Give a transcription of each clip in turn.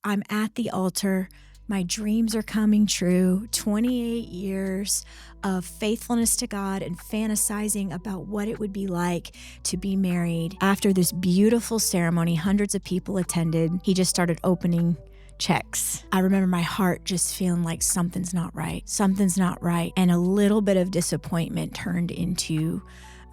I'm at the altar. My dreams are coming true. 28 years of faithfulness to God and fantasizing about what it would be like to be married. After this beautiful ceremony, hundreds of people attended. He just started opening checks. I remember my heart just feeling like something's not right. Something's not right. And a little bit of disappointment turned into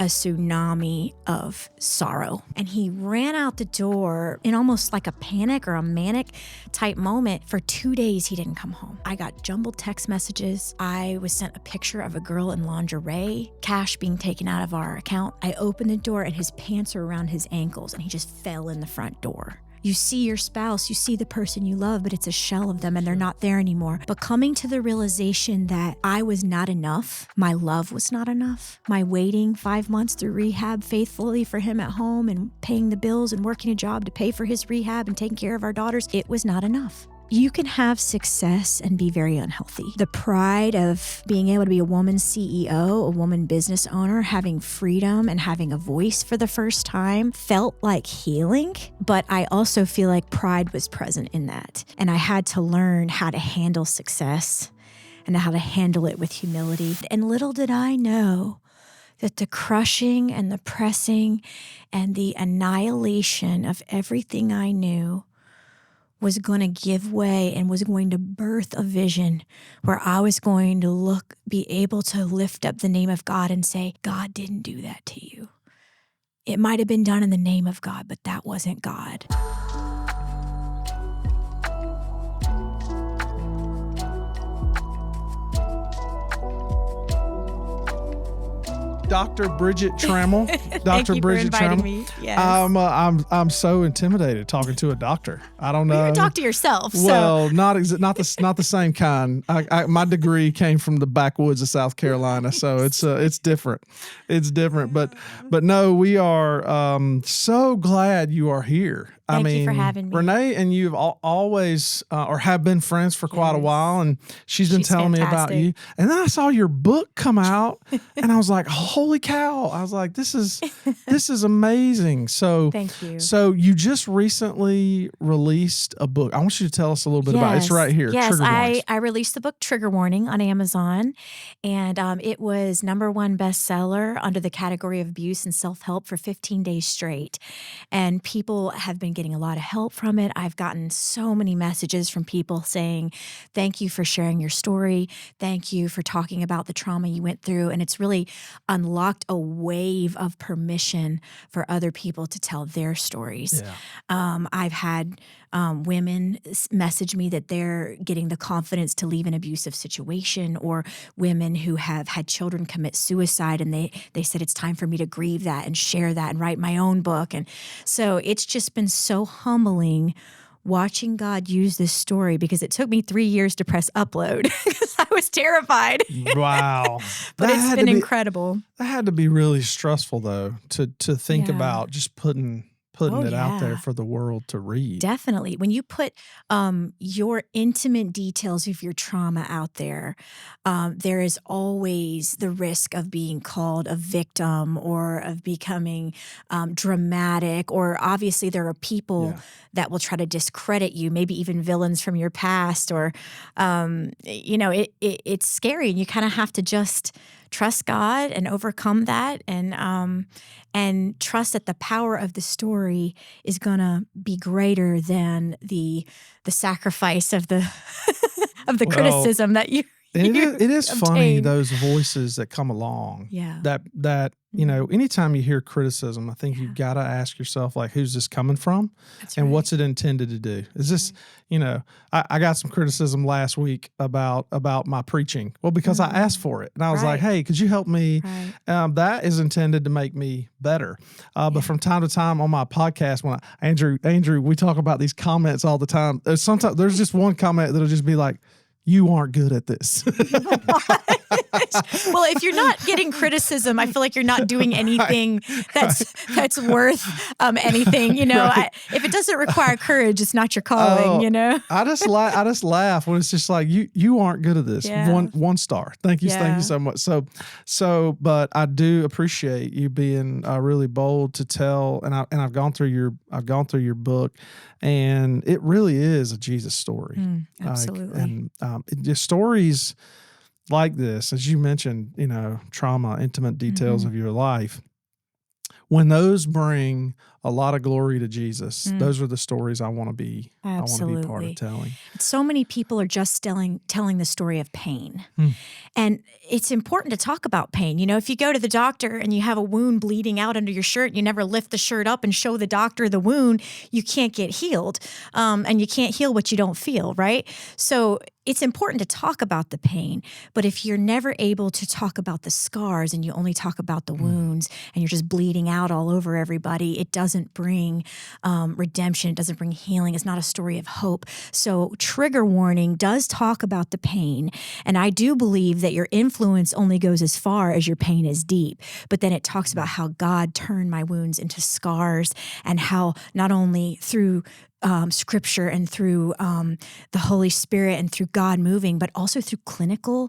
a tsunami of sorrow. And he ran out the door in almost like a panic or a manic type moment. For 2 days, he didn't come home. I got jumbled text messages. I was sent a picture of a girl in lingerie, cash being taken out of our account. I opened the door and his pants are around his ankles and he just fell in the front door. You see your spouse, you see the person you love, but it's a shell of them and they're not there anymore. But coming to the realization that I was not enough, my love was not enough, my waiting 5 months through rehab faithfully for him at home and paying the bills and working a job to pay for his rehab and taking care of our daughters, it was not enough. You can have success and be very unhealthy. The pride of being able to be a woman CEO, a woman business owner, having freedom and having a voice for the first time felt like healing, but I also feel like pride was present in that. And I had to learn how to handle success and how to handle it with humility. And little did I know that the crushing and the pressing and the annihilation of everything I knew was going to give way and was going to birth a vision where I was going to be able to lift up the name of God and say, God didn't do that to you. It might have been done in the name of God, but that wasn't God. Dr. Bridget Trammell. Thank you for inviting me. Yes. I'm so intimidated talking to a doctor. I don't know. Well, you're a doctor yourself. Well, not the same kind. My degree came from the backwoods of South Carolina, so it's different. It's different, but no, we are so glad you are here. Thank you for having me. Renee and you have always or have been friends for quite a while, and she's been telling me about you. And then I saw your book come out, and I was like, "Holy cow!" I was like, "This is amazing." So thank you. So you just recently released a book. I want you to tell us a little bit about it. It's right here. Yes, Trigger Warnings. I released the book Trigger Warning on Amazon, and it was #1 bestseller under the category of abuse and self-help for 15 days straight. And people have been getting a lot of help from it. I've gotten so many messages from people saying, thank you for sharing your story. Thank you for talking about the trauma you went through. And it's really unlocked a wave of permission for other people to tell their stories. Yeah. I've had women message me that they're getting the confidence to leave an abusive situation, or women who have had children commit suicide, and they said it's time for me to grieve that and share that and write my own book. And so it's just been so humbling watching God use this story, because it took me 3 years to press upload because I was terrified. Wow. But it's been incredible. That had to be really stressful, though, to think about just putting it out there for the world to read. Definitely. When you put your intimate details of your trauma out there, there is always the risk of being called a victim or of becoming dramatic. Or obviously there are people that will try to discredit you, maybe even villains from your past. Or, it's scary. And you kind of have to just trust God and overcome that, and trust that the power of the story is gonna be greater than the sacrifice of the criticism that you. It is funny, those voices that come along. Yeah. That anytime you hear criticism, I think you've got to ask yourself, like, who's this coming from, and what's it intended to do? Is this, I got some criticism last week about my preaching. Well, because I asked for it, and I was like, hey, could you help me? Right. That is intended to make me better. But from time to time on my podcast, when Andrew, we talk about these comments all the time. Sometimes there's just one comment that'll just be like, you aren't good at this. Well, if you're not getting criticism, I feel like you're not doing anything that's worth anything. If it doesn't require courage, it's not your calling. I just laugh when it's just like you aren't good at this. Yeah. One star. Thank you so much. But I do appreciate you being really bold to tell. And I've gone through your book, and it really is a Jesus story. Absolutely. Just stories like this, as you mentioned, trauma, intimate details of your life, when those bring a lot of glory to Jesus, those are the stories I want to be part of telling. So many people are just telling the story of pain. And it's important to talk about pain. If you go to the doctor and you have a wound bleeding out under your shirt, you never lift the shirt up and show the doctor the wound, you can't get healed. And you can't heal what you don't feel, right? So it's important to talk about the pain, but if you're never able to talk about the scars and you only talk about the wounds and you're just bleeding out all over everybody, it doesn't bring redemption. It doesn't bring healing. It's not a story of hope. So trigger warning does talk about the pain. And I do believe that your influence only goes as far as your pain is deep. But then it talks about how God turned my wounds into scars, and how not only through Scripture and through the Holy Spirit and through God moving, but also through clinical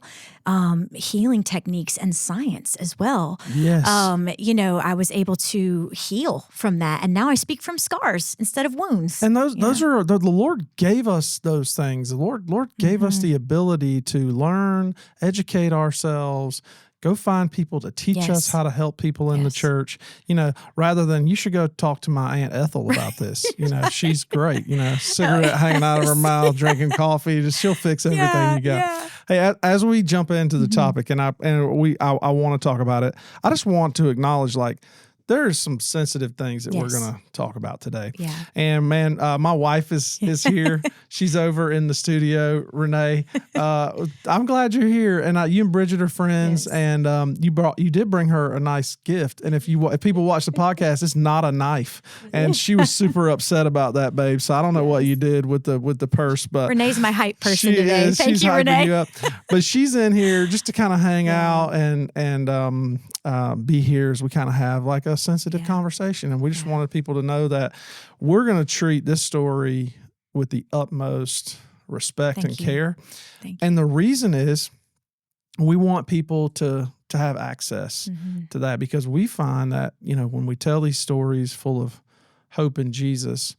healing techniques and science as well. Yes. I was able to heal from that, and now I speak from scars instead of wounds. And those are the Lord gave us those things. The Lord gave us the ability to learn, educate ourselves. Go find people to teach us how to help people in the church, rather than you should go talk to my Aunt Ethel about this. She's great, cigarette hanging out of her mouth, drinking coffee, she'll fix everything you got. Yeah. Hey, as we jump into the topic and I want to talk about it, I just want to acknowledge, there's some sensitive things that we're going to talk about today. Yeah. And man, my wife is here. She's over in the studio, Renee. I'm glad you're here. And you and Bridget are friends. Yes. And you did bring her a nice gift. And if people watch the podcast, it's not a knife. And she was super upset about that, babe. So I don't know what you did with the purse, but Renee's my hype person today. Thank you, Renee. You up. But she's in here just to kind of hang out and be here as we kind of have a sensitive conversation. And we just wanted people to know that we're going to treat this story with the utmost respect and care. And the reason is we want people to have access to that, because we find that, when we tell these stories full of hope in Jesus,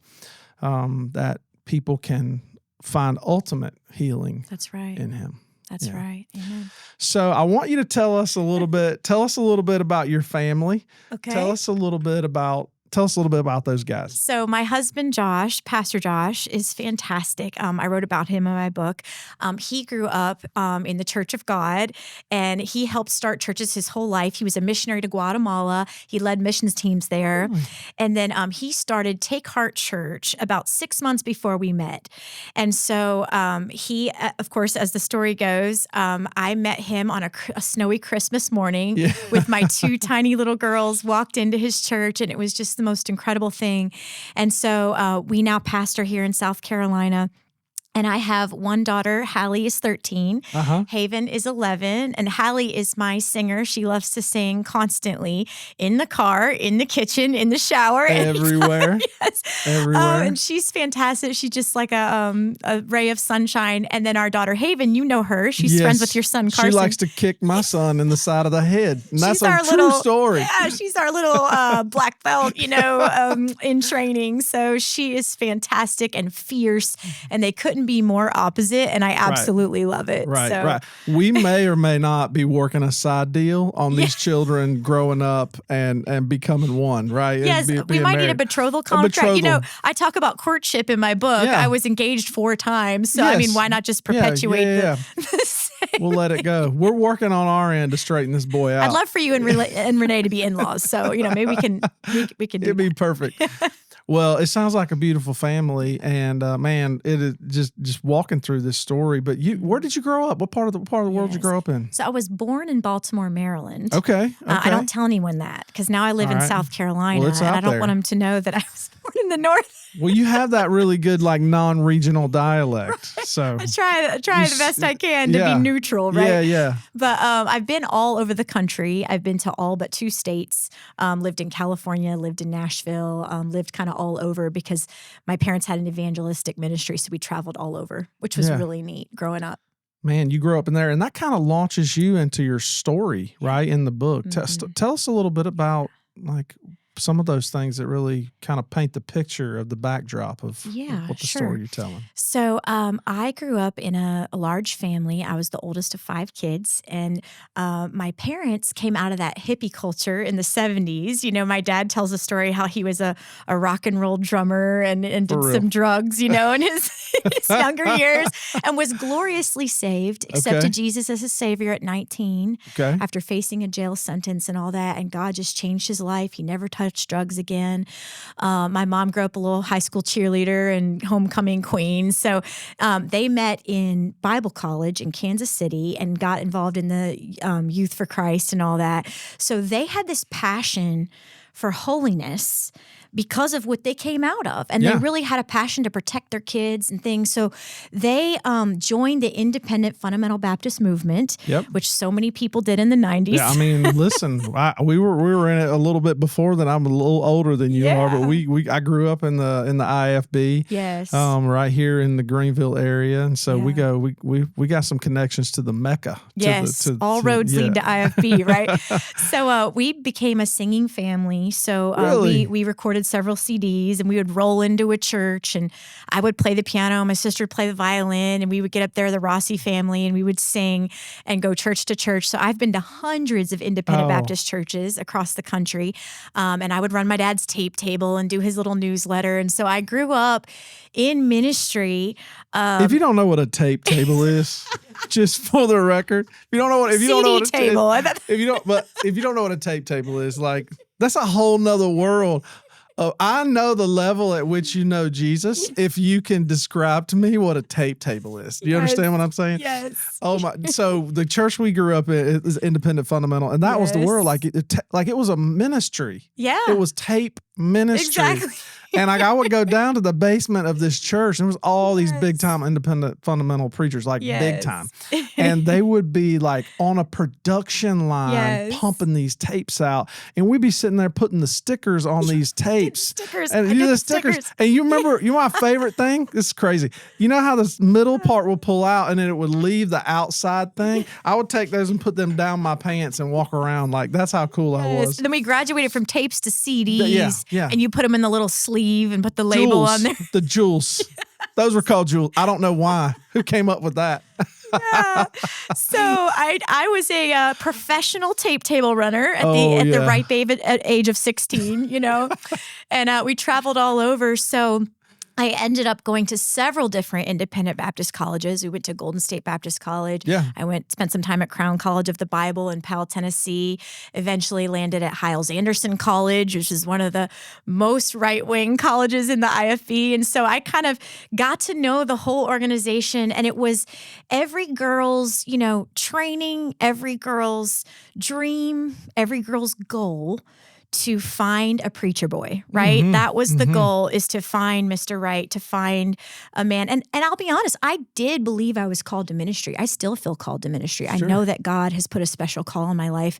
that people can find ultimate healing in Him. That's right. Amen. So I want you to tell us a little bit about your family. Okay. Tell us a little bit about those guys. So my husband, Josh, Pastor Josh, is fantastic. I wrote about him in my book. He grew up in the Church of God, and he helped start churches his whole life. He was a missionary to Guatemala. He led missions teams there. And then he started Take Heart Church about 6 months before we met. And so he, of course, as the story goes, I met him on a snowy Christmas morning with my two tiny little girls, walked into his church, and it was just the most incredible thing. And so we now pastor here in South Carolina. And I have one daughter. Hallie is 13. Haven is 11. And Hallie is my singer. She loves to sing constantly in the car, in the kitchen, in the shower. Everywhere. Yes. Everywhere. And she's fantastic. She's just like a ray of sunshine. And then our daughter, Haven, you know her. She's friends with your son, Carson. She likes to kick my son in the side of the head. And that's a true story. Yeah, she's our little black belt, in training. So she is fantastic and fierce. And they couldn't be more opposite, and I absolutely love it. Right. We may or may not be working a side deal on these children growing up and becoming one, right? Yes, we might need a betrothal contract. I talk about courtship in my book. Yeah. I was engaged 4 times, so why not just perpetuate the we'll let it go. We're working on our end to straighten this boy out. I'd love for you and Renee to be in-laws, so maybe we can do It'd be perfect. Well, it sounds like a beautiful family, and man, it is just walking through this story. But where did you grow up? What part of the world did you grow up in? So I was born in Baltimore, Maryland. Okay. I don't tell anyone that because now I live in South Carolina, Well, it's and out I don't there. want them to know that I was born in the north. Well, you have that really good like non-regional dialect, so I try the best I can to be neutral, right? Yeah, yeah. But I've been all over the country. I've been to all but 2 states. Lived in California, lived in Nashville, lived kind of all over because my parents had an evangelistic ministry, so we traveled all over, which was really neat growing up. Man, you grew up in there, and that kind of launches you into your story, right, in the book. Tell us a little bit about like some of those things that really kind of paint the picture of the backdrop of what the story you're telling. So I grew up in a large family. I was the oldest of 5 kids, and my parents came out of that hippie culture in the 70s. You know, my dad tells a story how he was a rock and roll drummer and did some drugs, you know, in his younger years, and was gloriously saved, accepted Jesus as his savior at 19 after facing a jail sentence and all that, and God just changed his life. He never touched drugs again. My mom grew up a little high school cheerleader and homecoming queen. So they met in Bible college in Kansas City and got involved in the Youth for Christ and all that. So they had this passion for holiness because of what they came out of. And they really had a passion to protect their kids and things. So they joined the independent fundamental Baptist movement, which so many people did in the 90s. Yeah, I mean, listen, we were in it a little bit before that. I'm a little older than you are, but I grew up in the IFB, right here in the Greenville area, and so we got some connections to the Mecca. All roads lead to IFB, right? So we became a singing family. So we recorded several CDs, and we would roll into a church, and I would play the piano, my sister would play the violin, and we would get up there, the Rossi family, and we would sing and go church to church. So I've been to hundreds of independent Baptist churches across the country, and I would run my dad's tape table and do his little newsletter. And so I grew up in ministry. If you don't know what a tape table is, just for the record, if you don't know what a tape table is, like that's a whole nother world. I know the level at which you know Jesus if you can describe to me what a tape table is. Do you understand what I'm saying? Yes. Oh my! So the church we grew up in is independent fundamental, and that was the world. Like it was a ministry. Yeah. It was tape ministry. Exactly. And I would go down to the basement of this church, and there was all these big time independent fundamental preachers, like big time. And they would be like on a production line pumping these tapes out. And we'd be sitting there putting the stickers on these tapes. And the stickers. And you remember, my favorite thing? This is crazy. You know how this middle part will pull out and then it would leave the outside thing? I would take those and put them down my pants and walk around like that's how cool I was. Then we graduated from tapes to CDs. And you put them in the little sleeve and put the label on there. The jewels. Those were called jewels. I don't know why. Who came up with that? So I was a professional tape table runner at the ripe age of 16, you know, and we traveled all over. So I ended up going to several different independent Baptist colleges. We went to Golden State Baptist College. Yeah. I spent some time at Crown College of the Bible in Powell, Tennessee. Eventually landed at Hiles-Anderson College, which is one of the most right-wing colleges in the IFB. And so I kind of got to know the whole organization. And it was every girl's, training, every girl's dream, every girl's goal to find a preacher boy, right? That was the goal, is to find Mr. Right, to find a man. And I'll be honest, I did believe I was called to ministry. I still feel called to ministry. Sure. I know that God has put a special call in my life.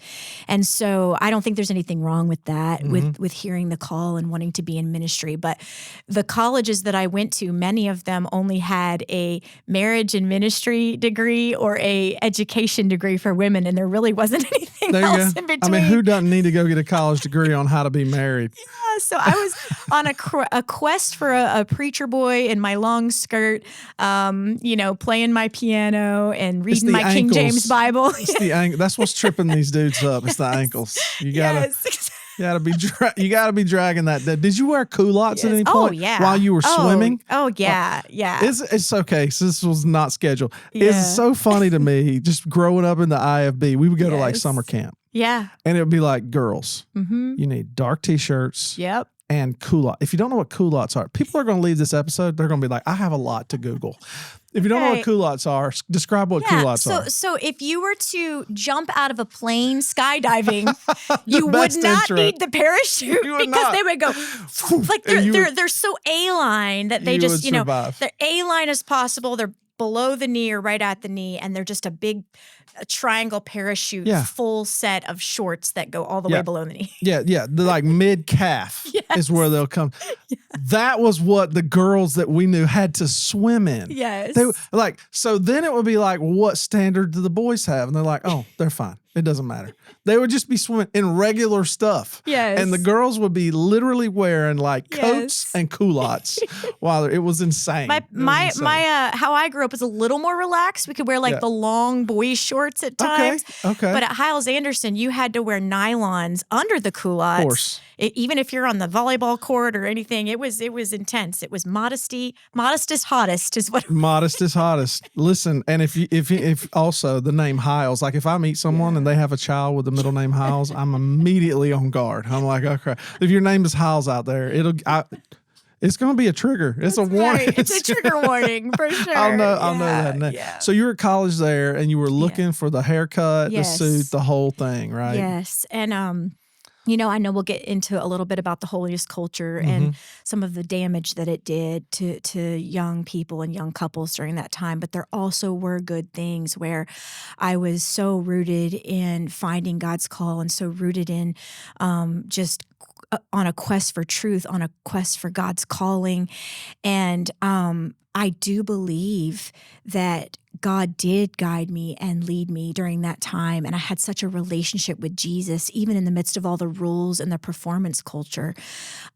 And so I don't think there's anything wrong with that, with hearing the call and wanting to be in ministry. But the colleges that I went to, many of them only had a marriage and ministry degree or a education degree for women. And there really wasn't anything else in between. I mean, who doesn't need to go get a college degree on how to be married? Yeah, so I was on a quest for a preacher boy in my long skirt, playing my piano and reading my King James Bible. It's the that's what's tripping these dudes up. It's the ankles. You gotta. You gotta be dragging that. Did you wear culottes at any point? While you were swimming? Yeah. It's okay. So this was not scheduled. It's so funny to me. Just growing up in the IFB, we would go to like summer camp. Yeah. And it would be like, girls, you need dark t-shirts. Yep. and culottes. If you don't know what culottes are, people are going to leave this episode. They're going to be like, I have a lot to Google. If you don't know what culottes are, describe what culottes are. So if you were to jump out of a plane skydiving, you would not need the parachute because they would go like they're so A-line that they just, they're A-line as possible. They're below the knee or right at the knee, and they're just a big triangle parachute, full set of shorts that go all the way below the knee. They're like mid-calf is where they'll come. That was what the girls that we knew had to swim in. Yes. So then it would be like, what standard do the boys have? And they're like, oh, they're fine. It doesn't matter. They would just be swimming in regular stuff. Yes. And the girls would be literally wearing like coats and culottes while it was insane. My how I grew up was a little more relaxed. We could wear like the long boy shorts at times. Okay. But at Hiles Anderson, you had to wear nylons under the culottes. Of course. Even if you're on the volleyball court or anything, it was intense. It was modest is hottest is what. Modest is hottest. Listen, and if also the name Hiles, like if I meet someone and they have a child with the middle name Hiles, I'm immediately on guard. I'm like, okay, if your name is Hiles out there, it's going to be a trigger. It's a warning. Right. It's a trigger warning for sure. I'll know that name. Yeah. So you were at college there, and you were looking for the haircut, the suit, the whole thing, right? Yes, and I know we'll get into a little bit about the holiness culture and some of the damage that it did to young people and young couples during that time. But there also were good things where I was so rooted in finding God's call and so rooted in just on a quest for truth, on a quest for God's calling. And I do believe that God did guide me and lead me during that time. And I had such a relationship with Jesus, even in the midst of all the rules and the performance culture.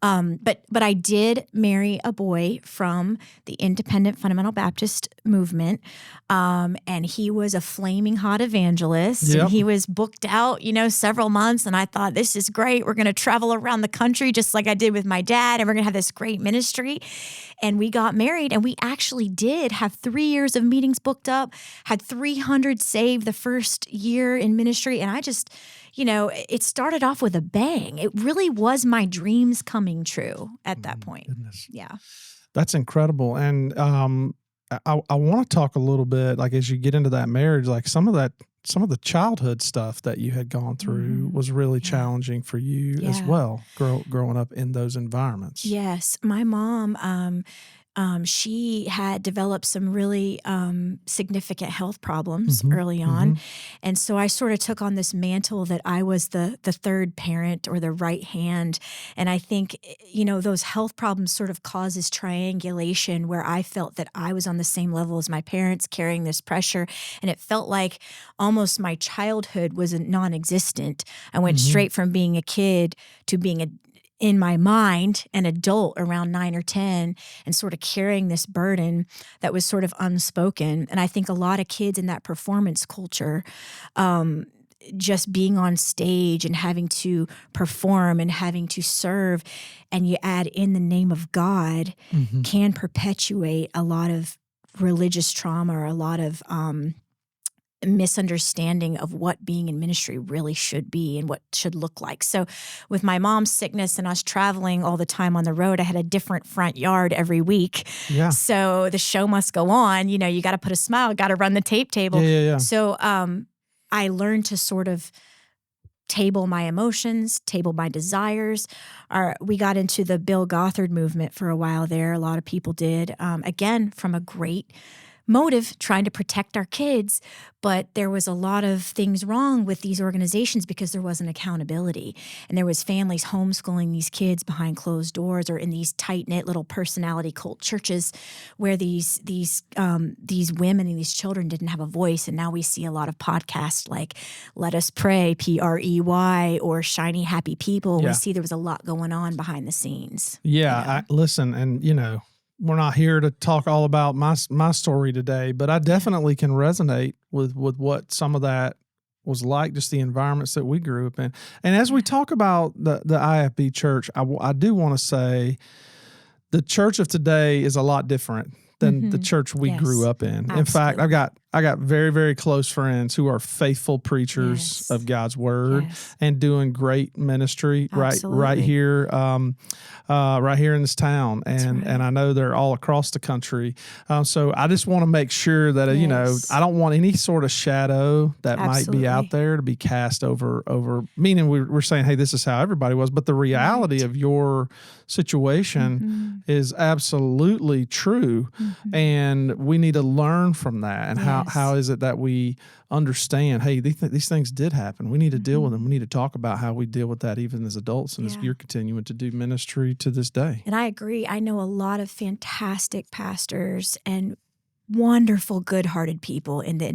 But I did marry a boy from the Independent Fundamental Baptist movement. And he was a flaming hot evangelist. Yep. And he was booked out, several months. And I thought, this is great. We're going to travel around the country just like I did with my dad. And we're going to have this great ministry. And we got married, and we actually did have 3 years of meetings booked up, had 300 saved the first year in ministry. And I just, it started off with a bang. It really was my dreams coming true at that point. Goodness. Yeah. That's incredible. And I want to talk a little bit, like as you get into that marriage, like some of the childhood stuff that you had gone through was really challenging for you as well, growing up in those environments. Yes. My mom, she had developed some really significant health problems early on. And so I sort of took on this mantle that I was the third parent or the right hand. And I think, those health problems sort of caused this triangulation where I felt that I was on the same level as my parents carrying this pressure. And it felt like almost my childhood was non-existent. I went straight from being a kid to being in my mind, an adult around 9 or 10, and sort of carrying this burden that was sort of unspoken. And I think a lot of kids in that performance culture, just being on stage and having to perform and having to serve, and you add in the name of God, can perpetuate a lot of religious trauma or a lot of misunderstanding of what being in ministry really should be and what should look like. So with my mom's sickness and us traveling all the time on the road, I had a different front yard every week. Yeah. So the show must go on. You got to put a smile, got to run the tape table. Yeah. So I learned to sort of table my emotions, table my desires. We got into the Bill Gothard movement for a while there. A lot of people did. Again, from a great motive, trying to protect our kids, but there was a lot of things wrong with these organizations because there wasn't accountability, and there was families homeschooling these kids behind closed doors or in these tight-knit little personality cult churches where these women and these children didn't have a voice. And now we see a lot of podcasts like Let Us Pray, PREY, or Shiny Happy People. Yeah. We see there was a lot going on behind the scenes. Yeah. Listen, and we're not here to talk all about my story today, but I definitely can resonate with what some of that was like, just the environments that we grew up in. And as we talk about the IFB church, I do want to say the church of today is a lot different than the church we grew up in. Absolutely. In fact, I got very, very close friends who are faithful preachers Yes. of God's word Yes. and doing great ministry right Absolutely. here, right here in this town. And right. I know they're all across the country. So I just want to make sure that, Yes. I don't want any sort of shadow that might be out Absolutely. there to be cast over, meaning we're saying, hey, this is how everybody was. But the reality Right. of your situation is absolutely true. And we need to learn from that. And how Yes. is it that we understand, hey, these things did happen. We need to deal with them. We need to talk about how we deal with that even as adults and as you're continuing to do ministry to this day. And I agree. I know a lot of fantastic pastors and wonderful, good-hearted people in the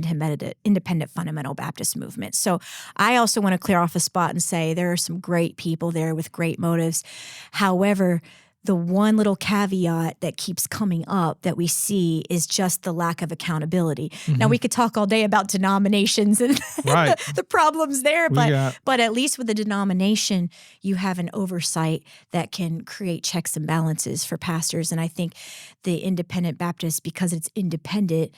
independent fundamental Baptist movement. So I also want to clear off a spot and say there are some great people there with great motives. However, the one little caveat that keeps coming up that we see is just the lack of accountability. Now, we could talk all day about denominations and Right. the problems there, We got- but at least with a denomination, you have an oversight that can create checks and balances for pastors. And I think the independent Baptist, because it's independent,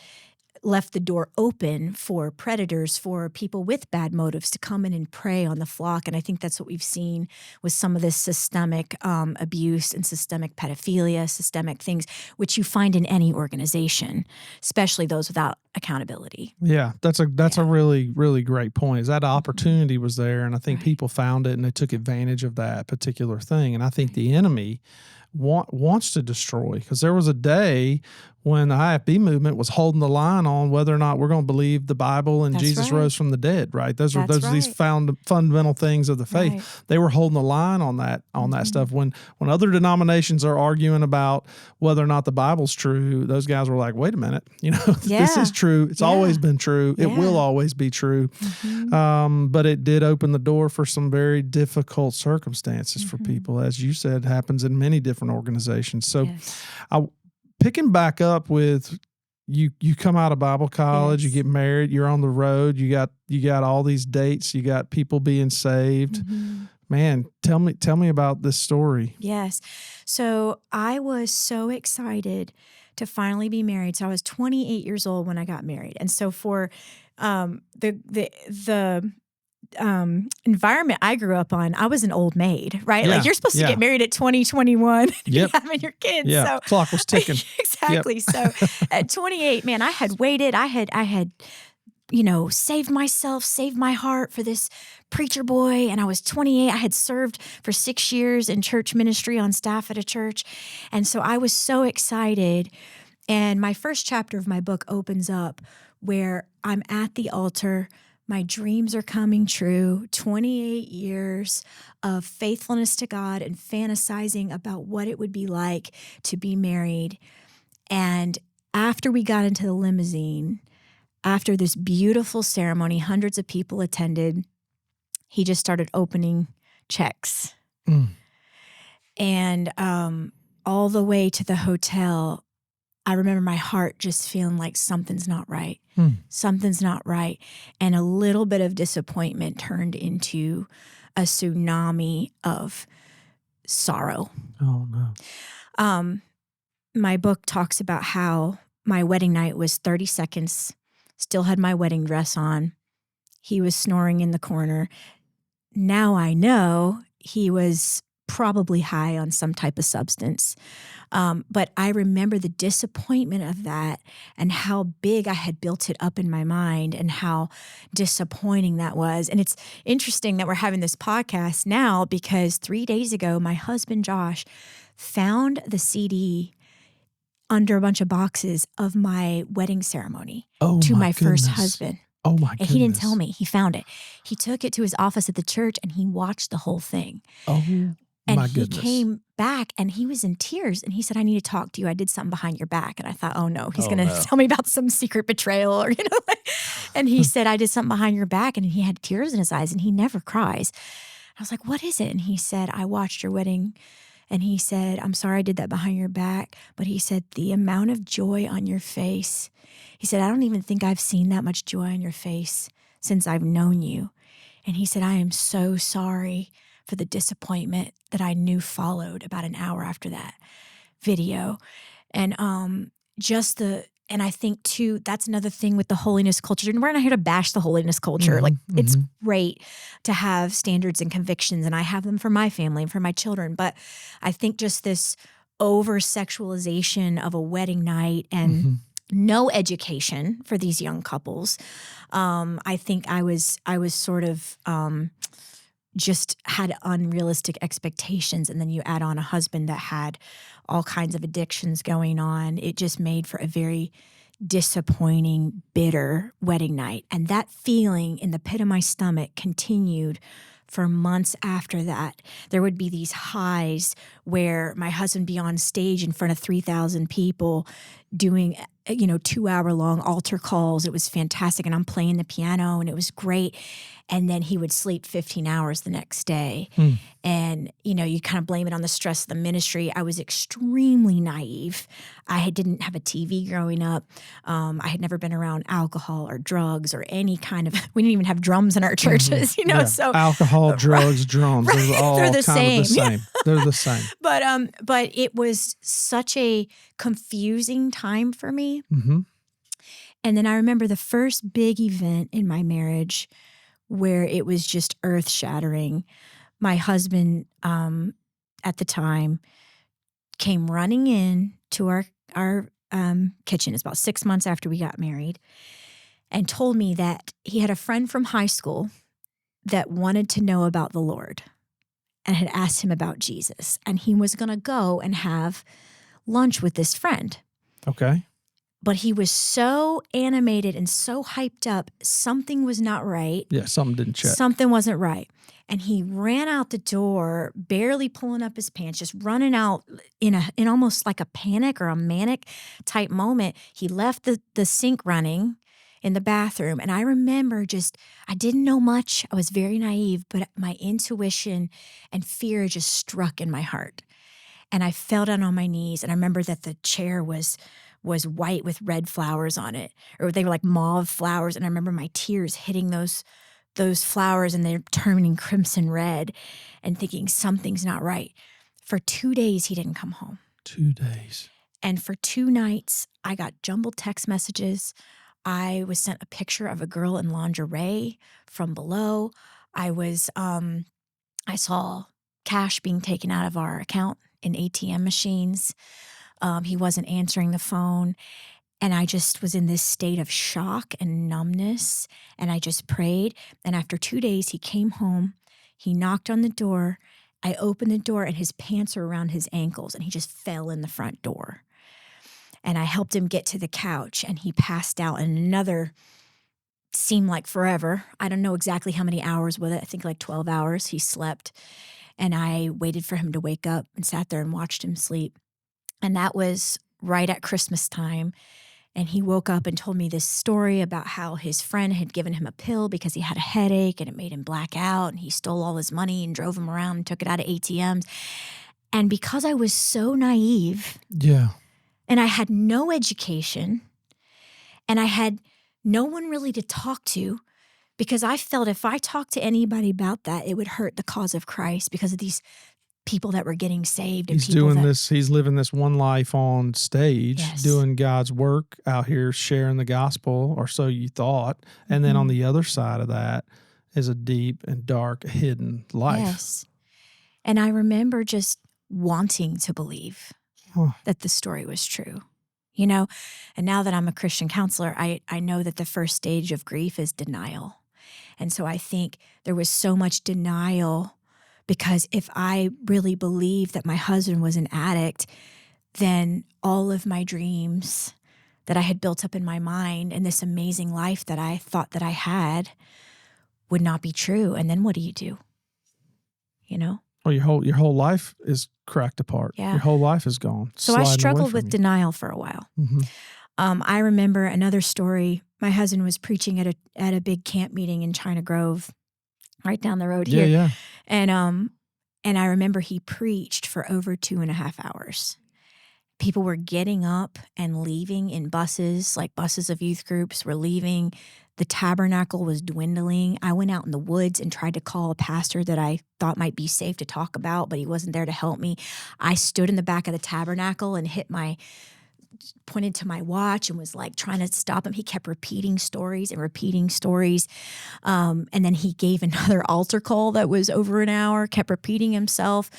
left the door open for predators, for people with bad motives to come in and prey on the flock. And I think that's what we've seen with some of this systemic abuse and systemic pedophilia, systemic things, which you find in any organization, especially those without accountability. Yeah, that's a really, really great point. Is that opportunity was there, and I think people found it and they took advantage of that particular thing. And I think the enemy wants to destroy, because there was a day when the IFB movement was holding the line on whether or not we're going to believe the Bible and Jesus rose from the dead. Right? Those are these fundamental things of the faith. Right. They were holding the line on that stuff. When other denominations are arguing about whether or not the Bible's true, those guys were like, wait a minute, this is true. It's always been true. It will always be true. But it did open the door for some very difficult circumstances for people, as you said, happens in many different organizations. So picking back up with you come out of Bible college, you get married, you're on the road, you got all these dates, you got people being saved. Man, tell me about this story. Yes. So I was so excited to finally be married. So I was 28 years old when I got married. And so for the environment I grew up on, I was an old maid, right? Like you're supposed to get married at 20, 21, having your kids. Yeah, so clock was ticking. Exactly. Yep. So at 28, man, I had waited. I had saved myself, saved my heart for this preacher boy. And I was 28. I had served for 6 years in church ministry on staff at a church. And so I was so excited. And my first chapter of my book opens up where I'm at the altar. My dreams are coming true. 28 years of faithfulness to God and fantasizing about what it would be like to be married. And after we got into the limousine, after this beautiful ceremony, hundreds of people attended, he just started opening checks. And all the way to the hotel, I remember my heart just feeling like something's not right. Something's not right. And a little bit of disappointment turned into a tsunami of sorrow. Oh, no. My book talks about how my wedding night was 30 seconds, still had my wedding dress on. He was snoring in the corner. Now I know he was probably high on some type of substance. But I remember the disappointment of that and how big I had built it up in my mind and how disappointing that was. And it's interesting that we're having this podcast now because 3 days ago, my husband, Josh, found the CD under a bunch of boxes of my wedding ceremony to my first husband. Oh my goodness. And he didn't tell me. He found it. He took it to his office at the church and he watched the whole thing. Oh and my he goodness. Came back and he was in tears and he said, I need to talk to you. I did something behind your back. And I thought, oh no, he's going to tell me about some secret betrayal or, and he said, I did something behind your back. And he had tears in his eyes and he never cries. I was like, what is it? And he said, I watched your wedding. And he said, I'm sorry I did that behind your back. But he said, the amount of joy on your face. He said, I don't even think I've seen that much joy on your face since I've known you. And he said, I am so sorry for the disappointment that I knew followed about an hour after that video. And just the And I think too, that's another thing with the holiness culture. And we're not here to bash the holiness culture. Like it's great to have standards and convictions, and I have them for my family and for my children. But I think just this over sexualization of a wedding night and no education for these young couples. I think I was sort of just had unrealistic expectations, and then you add on a husband that had all kinds of addictions going on. It just made for a very disappointing, bitter wedding night. And that feeling in the pit of my stomach continued for months after that. There would be these highs where my husband would be on stage in front of 3,000 people doing 2-hour-long altar calls. It was fantastic. And I'm playing the piano, and it was great. And then he would sleep 15 hours the next day. And, you kind of blame it on the stress of the ministry. I was extremely naive. I didn't have a TV growing up. I had never been around alcohol or drugs or any kind of, we didn't even have drums in our churches, so. Alcohol, drugs, drums, right, they're the same. They're the same. But it was such a confusing time for me. And then I remember the first big event in my marriage where it was just earth-shattering. My husband, at the time, came running in to our kitchen. It's about 6 months after we got married, and told me that he had a friend from high school that wanted to know about the Lord and had asked him about Jesus. And he was going to go and have lunch with this friend. Okay. But he was so animated and so hyped up, something was not right. Yeah, something didn't check. Something wasn't right. And he ran out the door, barely pulling up his pants, just running out in almost like a panic or a manic type moment. He left the sink running in the bathroom. And I remember I didn't know much. I was very naive, but my intuition and fear just struck in my heart. And I fell down on my knees. And I remember that the chair was white with red flowers on it, or they were like mauve flowers. And I remember my tears hitting those flowers, and they're turning crimson red, and thinking something's not right. For 2 days, he didn't come home. 2 days. And for 2 nights, I got jumbled text messages. I was sent a picture of a girl in lingerie from below. I saw cash being taken out of our account in ATM machines. He wasn't answering the phone. And I just was in this state of shock and numbness. And I just prayed. And after 2 days, he came home. He knocked on the door. I opened the door, and his pants were around his ankles, and he just fell in the front door. And I helped him get to the couch, and he passed out. And another seemed like forever. I don't know exactly how many hours with it. I think like 12 hours he slept. And I waited for him to wake up and sat there and watched him sleep. And that was right at Christmas time. And he woke up and told me this story about how his friend had given him a pill because he had a headache, and it made him black out. And he stole all his money and drove him around and took it out of ATMs. And because I was so naive. Yeah. And I had no education, and I had no one really to talk to, because I felt if I talked to anybody about that, it would hurt the cause of Christ because of these people that were getting saved. And He's living this one life on stage, doing God's work out here, sharing the gospel, or so you thought. And then on the other side of that is a deep and dark, hidden life. Yes. And I remember just wanting to believe that the story was true, and now that I'm a Christian counselor, I know that the first stage of grief is denial. And so I think there was so much denial, because if I really believed that my husband was an addict, then all of my dreams that I had built up in my mind and this amazing life that I thought that I had would not be true. And then what do you do? Well, your whole life is cracked apart. Yeah. Your whole life is gone. So I struggled with denial for a while. I remember another story. My husband was preaching at a big camp meeting in China Grove, right down the road here. Yeah. And I remember he preached for over 2.5 hours. People were getting up and leaving in buses, like buses of youth groups were leaving. The tabernacle was dwindling. I went out in the woods and tried to call a pastor that I thought might be safe to talk about, but he wasn't there to help me. I stood in the back of the tabernacle and hit my pointed to my watch and was like trying to stop him. He kept repeating stories and repeating stories. And then he gave another altar call that was over an hour, kept repeating himself.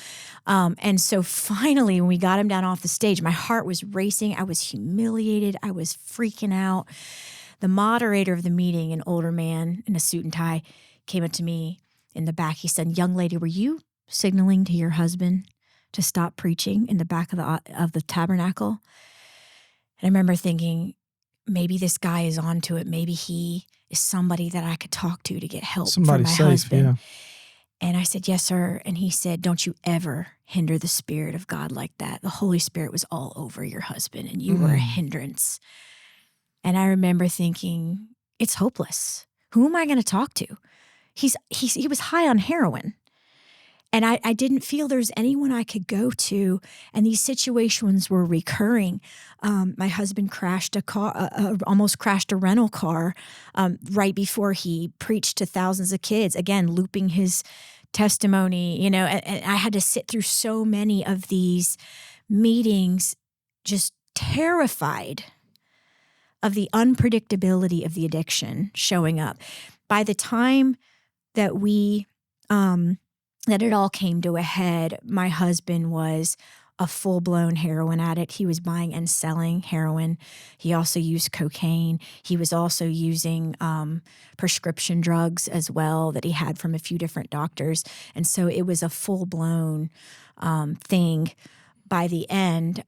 And so finally, when we got him down off the stage, my heart was racing. I was humiliated. I was freaking out. The moderator of the meeting, an older man in a suit and tie, came up to me in the back. He said, "Young lady, were you signaling to your husband to stop preaching in the back of the tabernacle?" And I remember thinking, maybe this guy is onto it. Maybe he is somebody that I could talk to get help Somebody for my safe, husband. yeah. And I said, "Yes, sir." And he said, "Don't you ever hinder the Spirit of God like that. The Holy Spirit was all over your husband and you were a hindrance." And I remember thinking, it's hopeless. Who am I going to talk to? He was high on heroin. And I didn't feel there's anyone I could go to. And these situations were recurring. My husband crashed a car, almost crashed a rental car right before he preached to thousands of kids, again, looping his testimony, and I had to sit through so many of these meetings, just terrified of the unpredictability of the addiction showing up. By the time that that it all came to a head, my husband was a full-blown heroin addict. He was buying and selling heroin. He also used cocaine. He was also using prescription drugs as well that he had from a few different doctors. And so it was a full-blown thing. By the end,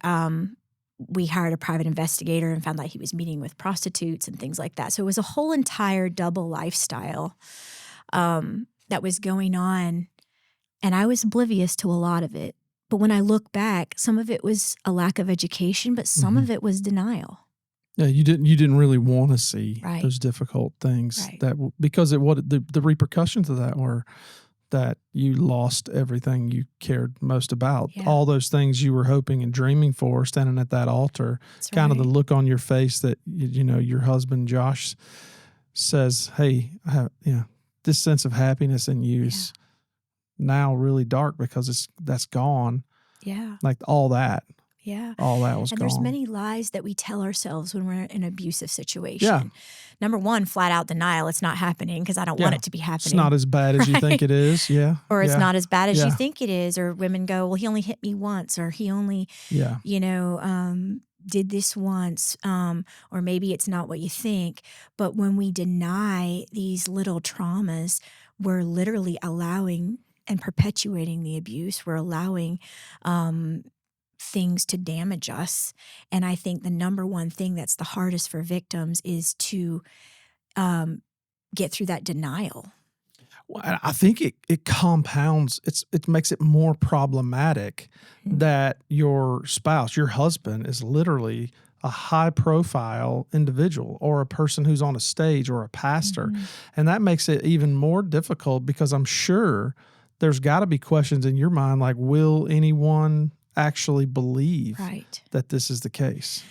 we hired a private investigator and found out he was meeting with prostitutes and things like that. So it was a whole entire double lifestyle that was going on. And I was oblivious to a lot of it. But when I look back, some of it was a lack of education, but some of it was denial. Yeah, you didn't really want to see Right. those difficult things Right. because the repercussions of that were that you lost everything you cared most about. Yeah. All those things you were hoping and dreaming for, standing at that altar. That's kind of the right. look on your face that your husband Josh says, "Hey, I have, this sense of happiness in you is now really dark because that's gone." Yeah. Like all that was And gone. there's many lies that we tell ourselves when we're in an abusive situation. Yeah. Number one, flat out denial. It's not happening because I don't want it to be happening. It's not as bad as you think it is. Yeah. Or it's not as bad as you Yeah. think it is. Or women go, well, he only hit me once, or he only, Yeah. did this once, or maybe it's not what you think. But when we deny these little traumas, we're literally allowing and perpetuating the abuse. We're allowing things to damage us. And I think the number one thing that's the hardest for victims is to get through that denial. Well, I think it compounds. It makes it more problematic that your spouse, your husband, is literally a high-profile individual or a person who's on a stage or a pastor, and that makes it even more difficult because I'm sure there's got to be questions in your mind like, will anyone actually believe that this is the case?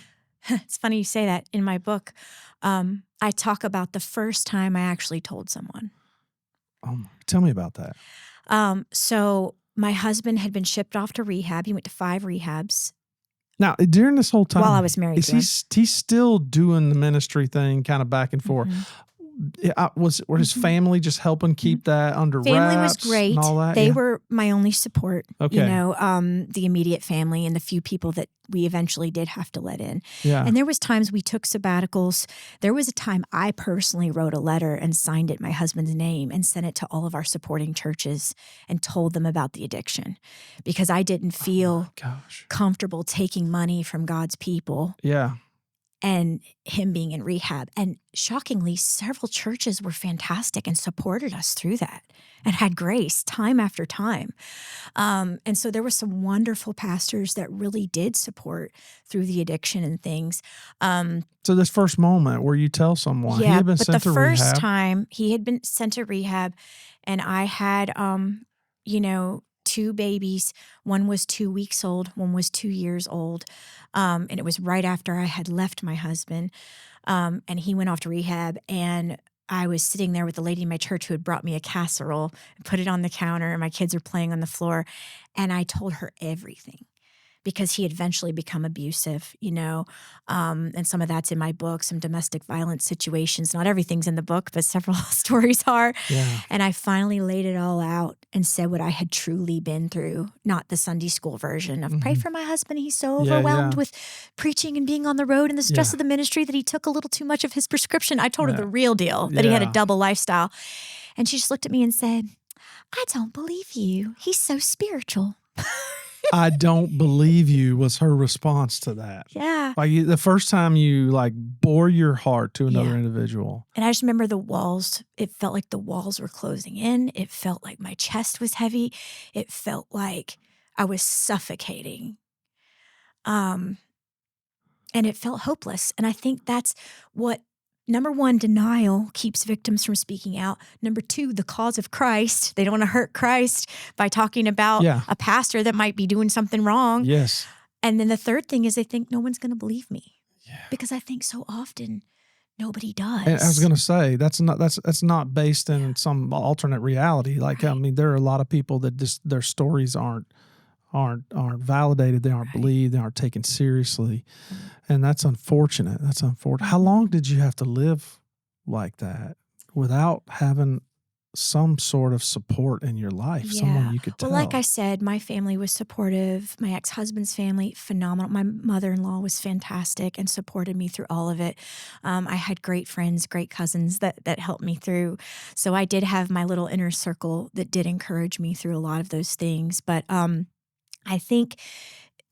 It's funny you say that. In my book, I talk about the first time I actually told someone. Tell me about that. So my husband had been shipped off to rehab. He went to 5 rehabs. Now, during this whole time, while I was married is to him. he's still doing the ministry thing kind of back and forth? Were his family just helping keep that under wraps? Family was great. And all that? They were my only support. Okay. The immediate family and the few people that we eventually did have to let in. Yeah. And there was times we took sabbaticals. There was a time I personally wrote a letter and signed it my husband's name and sent it to all of our supporting churches and told them about the addiction because I didn't feel comfortable taking money from God's people. Yeah. And him being in rehab. And shockingly, several churches were fantastic and supported us through that and had grace time after time. And so there were some wonderful pastors that really did support through the addiction and things. So this first moment where you tell someone he had been sent to rehab. But the first time he had been sent to rehab and I had, 2 babies. One was 2 weeks old. One was 2 years old. And it was right after I had left my husband. And he went off to rehab. And I was sitting there with the lady in my church who had brought me a casserole and put it on the counter. And my kids were playing on the floor. And I told her everything because he had eventually become abusive, and some of that's in my book, some domestic violence situations. Not everything's in the book, but several stories are. Yeah. And I finally laid it all out and said what I had truly been through, not the Sunday school version of pray for my husband. He's so overwhelmed with preaching and being on the road and the stress of the ministry that he took a little too much of his prescription. I told her the real deal, that he had a double lifestyle. And she just looked at me and said, I don't believe you. He's so spiritual. I don't believe you was her response to that. Yeah. Like the first time you like bore your heart to another individual. And I just remember the walls. It felt like the walls were closing in. It felt like my chest was heavy. It felt like I was suffocating. And it felt hopeless. And I think that's what, number one, denial keeps victims from speaking out. Number two, the cause of Christ. They don't want to hurt Christ by talking about a pastor that might be doing something wrong. Yes. And then the third thing is they think no one's going to believe me. Yeah. Because I think so often nobody does. And I was going to say, that's not based in some alternate reality. Like, I mean, there are a lot of people that just, their stories aren't validated. They aren't believed. They aren't taken seriously. And that's unfortunate. How long did you have to live like that without having some sort of support in your life? Someone you could tell. Well, like I said, my family was supportive. My ex-husband's family, phenomenal. My mother-in-law was fantastic and supported me through all of it. I had great friends, great cousins that helped me through. So I did have my little inner circle that did encourage me through a lot of those things. But I think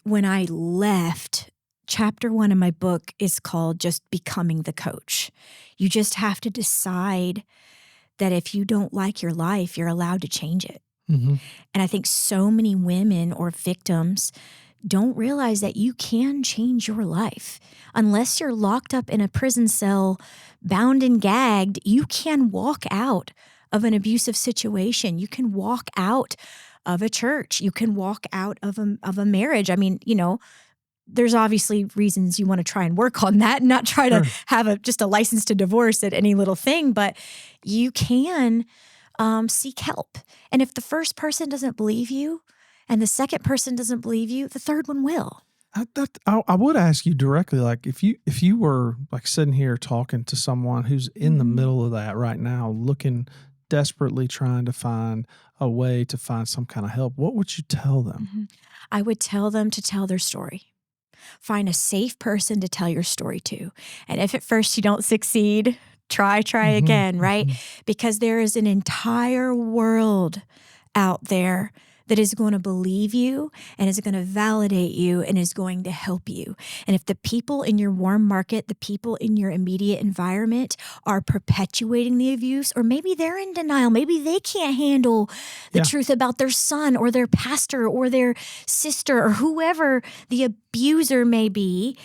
when I left, chapter 1 of my book is called just becoming the coach. You just have to decide that if you don't like your life, you're allowed to change it. Mm-hmm. And I think so many women or victims don't realize that you can change your life. Unless you're locked up in a prison cell, bound and gagged, you can walk out of an abusive situation. You can walk out of a church. You can walk out of a marriage. I mean, there's obviously reasons you want to try and work on that and not try to have just a license to divorce at any little thing, but you can seek help. And if the first person doesn't believe you and the second person doesn't believe you, the third one will. I would ask you directly, like if you were like sitting here talking to someone who's in the middle of that right now, looking desperately trying to find a way to find some kind of help, what would you tell them? Mm-hmm. I would tell them to tell their story. Find a safe person to tell your story to. And if at first you don't succeed, try again, right? Mm-hmm. Because there is an entire world out there that is going to believe you and is going to validate you and is going to help you. And if the people in your warm market, the people in your immediate environment are perpetuating the abuse, or maybe they're in denial, maybe they can't handle the truth about their son or their pastor or their sister or whoever the abuser may be,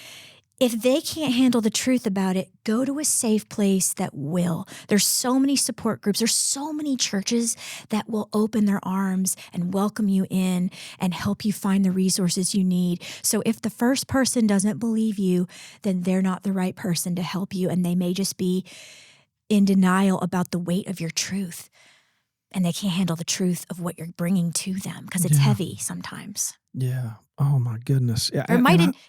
if they can't handle the truth about it, go to a safe place that will. There's so many support groups. There's so many churches that will open their arms and welcome you in and help you find the resources you need. So if the first person doesn't believe you, then they're not the right person to help you. And they may just be in denial about the weight of your truth. And they can't handle the truth of what you're bringing to them because it's heavy sometimes. Yeah. Oh my goodness. Yeah. Or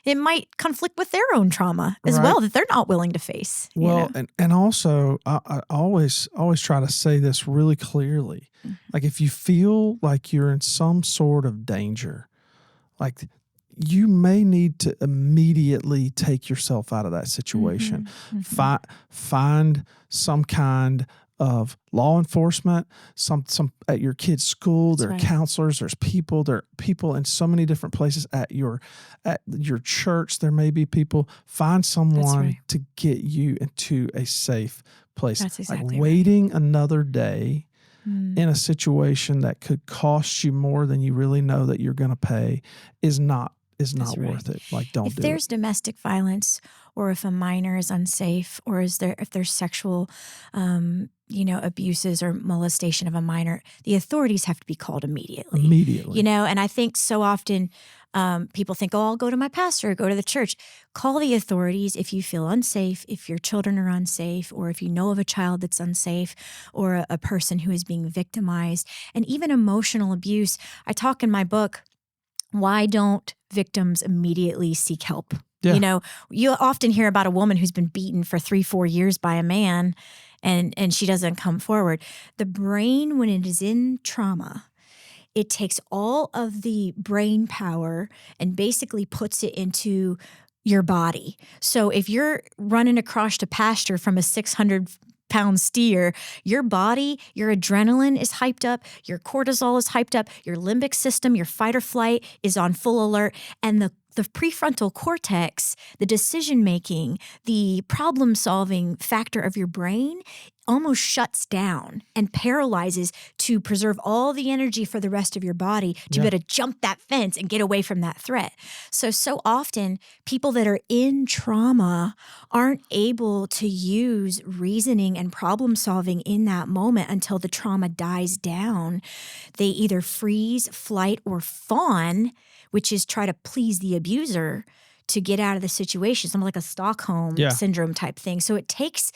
it might conflict with their own trauma as well that they're not willing to face. Well, and also I always try to say this really clearly. Mm-hmm. Like if you feel like you're in some sort of danger, like you may need to immediately take yourself out of that situation. Mm-hmm. Find some kind of law enforcement, some at your kid's school. There are counselors. There are people in so many different places at your church. There may be people. Find someone to get you into a safe place. That's exactly waiting another day in a situation that could cost you more than you really know that you're going to pay is not worth it. Like, don't do it. If there's domestic violence, or if a minor is unsafe, or if there's sexual, abuses or molestation of a minor, the authorities have to be called immediately. And I think so often people think, oh, I'll go to my pastor, go to the church. Call the authorities if you feel unsafe, if your children are unsafe, or if you know of a child that's unsafe, or a person who is being victimized, and even emotional abuse. I talk in my book why don't victims immediately seek help? Yeah. You know, you often hear about a woman who's been beaten for 3-4 years by a man and she doesn't come forward. The brain, when it is in trauma, it takes all of the brain power and basically puts it into your body. So if you're running across the pasture from a 600-pound steer, your body, your adrenaline is hyped up, your cortisol is hyped up, your limbic system, your fight or flight is on full alert, and the prefrontal cortex, the decision-making, the problem-solving factor of your brain almost shuts down and paralyzes to preserve all the energy for the rest of your body to be able to jump that fence and get away from that threat. So often people that are in trauma aren't able to use reasoning and problem solving in that moment until the trauma dies down. They either freeze, flight, or fawn, which is try to please the abuser to get out of the situation, something like a Stockholm syndrome type thing. So it takes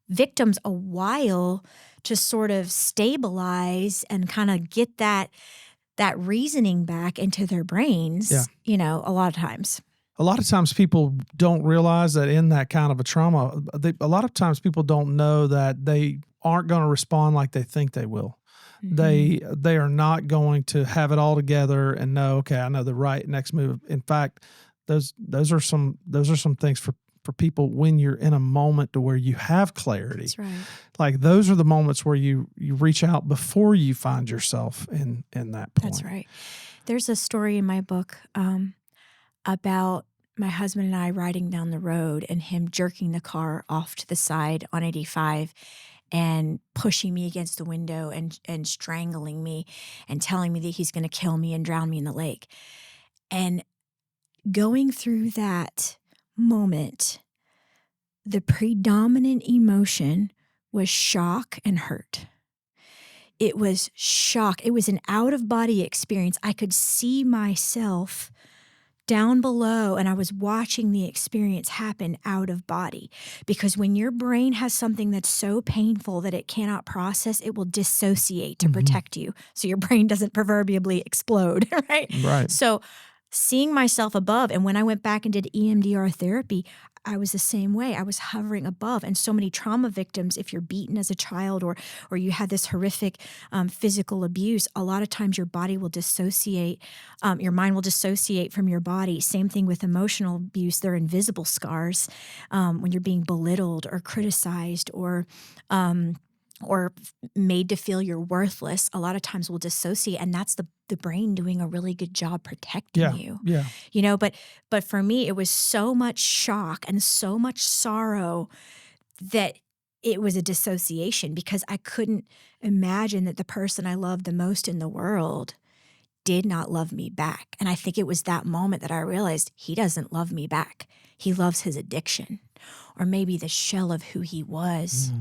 victims a while to sort of stabilize and kind of get that reasoning back into their brains, you know, a lot of times. A lot of times people don't realize that in that kind of a trauma, a lot of times people don't know that they aren't going to respond like they think they will. Mm-hmm. They are not going to have it all together and know, okay, I know the right next move. In fact, those are some things for people when you're in a moment to where you have clarity. That's right. Like those are the moments where you reach out before you find yourself in that point. That's right. There's a story in my book about my husband and I riding down the road and him jerking the car off to the side on 85 and pushing me against the window and strangling me and telling me that he's going to kill me and drown me in the lake. And going through that moment, the predominant emotion was shock and hurt. It was shock. It was an out-of-body experience. I could see myself down below, and I was watching the experience happen out of body. Because when your brain has something that's so painful that it cannot process, it will dissociate to protect you. So your brain doesn't proverbially explode, right? Right. So seeing myself above, and when I went back and did EMDR therapy, I was the same way. I was hovering above. And so many trauma victims, if you're beaten as a child or you had this horrific physical abuse, a lot of times your body will dissociate, your mind will dissociate from your body. Same thing with emotional abuse. They're invisible scars when you're being belittled or criticized or made to feel you're worthless. A lot of times we'll dissociate, and that's the brain doing a really good job protecting you. Yeah. You know, but for me, it was so much shock and so much sorrow that it was a dissociation because I couldn't imagine that the person I loved the most in the world did not love me back. And I think it was that moment that I realized he doesn't love me back. He loves his addiction, or maybe the shell of who he was